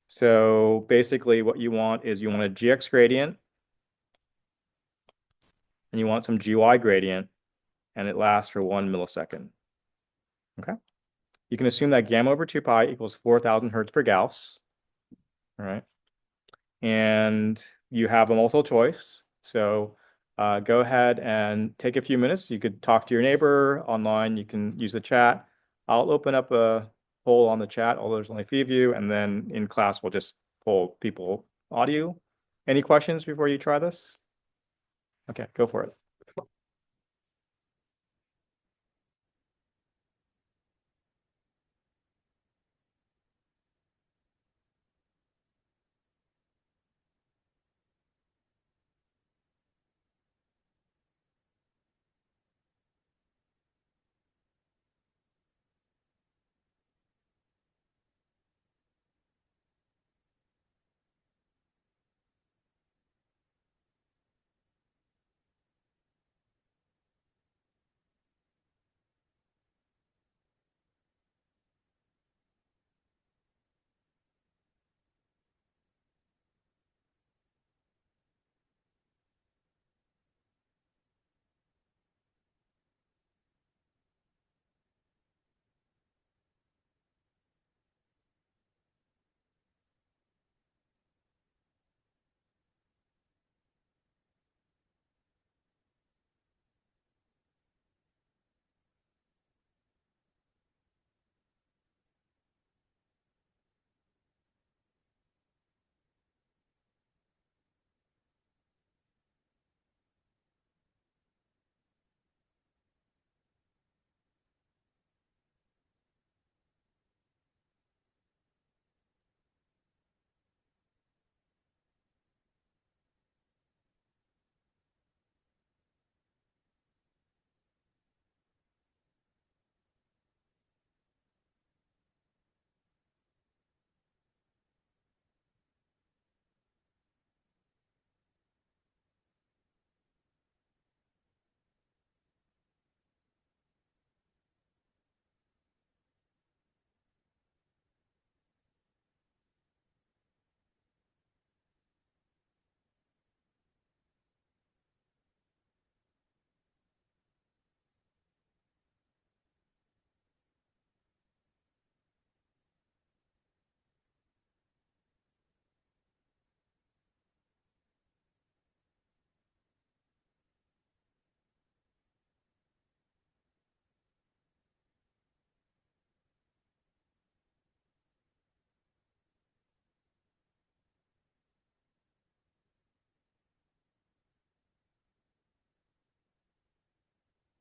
So basically what you want is you want a GX gradient and you want some GY gradient and it lasts for 1 millisecond. Okay. You can assume that gamma over 2 pi equals 4,000 hertz per Gauss. All right. And you have a multiple choice. So go ahead and take a few minutes. You could talk to your neighbor online. You can use the chat. I'll open up a poll on the chat, although there's only a few of you. And then in class, we'll just poll people audio. Any questions before you try this? Okay, go for it.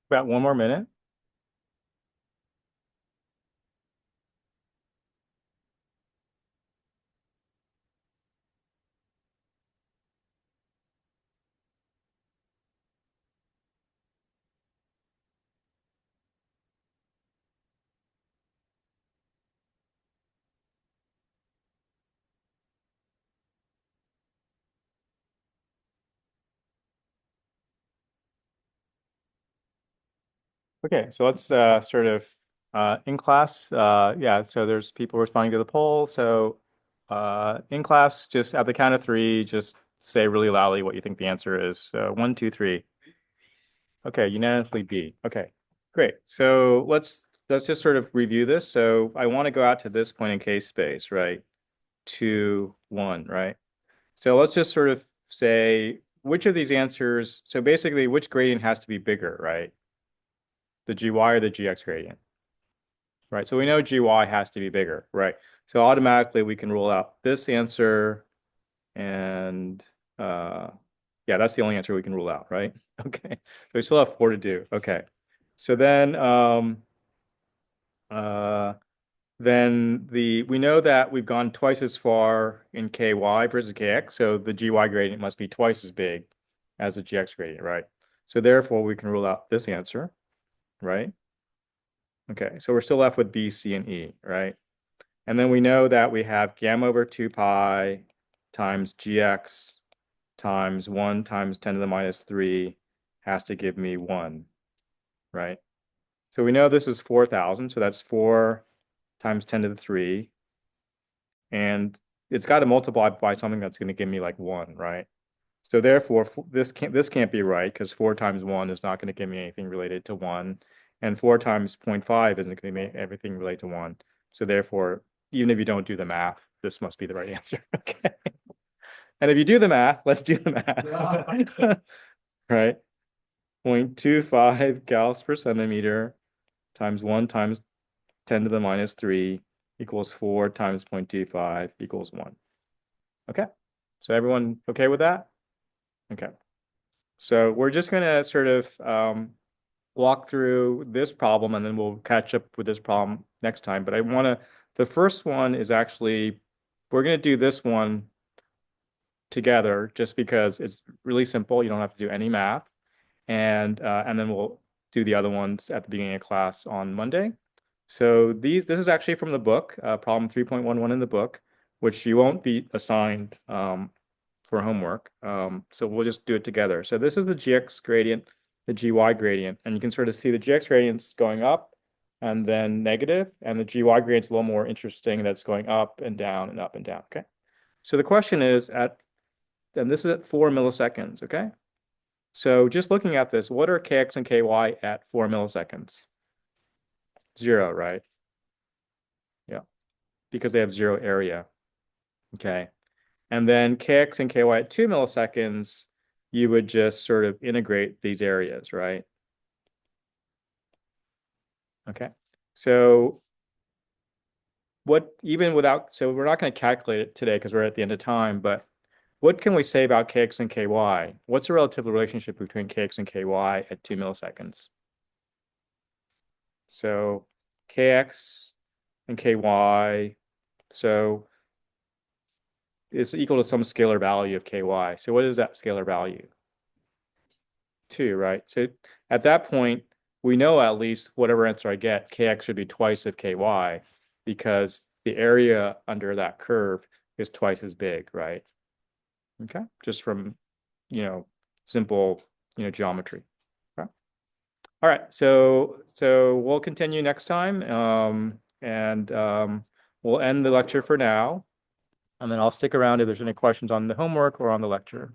About 1 more minute. Okay, so let's sort of in class, yeah, so there's people responding to the poll. So in class, just at the count of three, just say really loudly what you think the answer is. So 1, 2, 3. Okay, unanimously B. Okay, great. So let's just sort of review this. So I want to go out to this point in case space, right? 2, 1, right? So let's just sort of say which of these answers, so basically which gradient has to be bigger, right? The GY or the GX gradient, right? So we know GY has to be bigger, right? So automatically we can rule out this answer and yeah, that's the only answer we can rule out, right? Okay. So we still have 4 to do. Okay. So uh we know that we've gone twice as far in KY versus KX, so the GY gradient must be twice as big as the GX gradient, right? So therefore we can rule out this answer, right? Okay, so we're still left with B, C, and E, right? And then we know that we have gamma over 2 pi times GX times 1 times 10 to the minus 3 has to give me 1, right? So we know this is 4,000, so that's 4 times 10 to the 3. And it's got to multiply by something that's going to give me like 1, right? So therefore, this can't be right because 4 times 1 is not going to give me anything related to 1. And 4 times 0.5 isn't going to make everything relate to 1. So therefore, even if you don't do the math, this must be the right answer. Okay. And if you do the math, let's do the math. Right? 0.25 gauss per centimeter times 1 times 10 to the minus 3 equals 4 times 0.25 equals 1. Okay. So everyone okay with that? Okay. So we're just going to sort of walk through this problem and then we'll catch up with this problem next time. But the first one is actually, we're going to do this one together just because it's really simple. You don't have to do any math. And then we'll do the other ones at the beginning of class on Monday. So this is actually from the book, problem 3.11 in the book, which you won't be assigned for homework. So we'll just do it together. So this is the GX gradient, the GY gradient, and you can sort of see the GX gradient's going up and then negative, and the GY gradient's a little more interesting. That's going up and down and up and down. Okay. So the question is and this is at 4 milliseconds. Okay. So just looking at this, what are KX and KY at 4 milliseconds? 0, right? Yeah, because they have 0 area. Okay. And then KX and KY at 2 milliseconds, you would just sort of integrate these areas, right? Okay. So so we're not going to calculate it today because we're at the end of time, but what can we say about KX and KY? What's the relative relationship between KX and KY at 2 milliseconds? So KX and KY, so is equal to some scalar value of KY. So what is that scalar value? 2, right? So at that point, we know at least whatever answer I get, KX should be twice of KY because the area under that curve is twice as big, right? Okay, just from, simple, geometry. Okay. All right, so we'll continue next time, and we'll end the lecture for now, and then I'll stick around if there's any questions on the homework or on the lecture.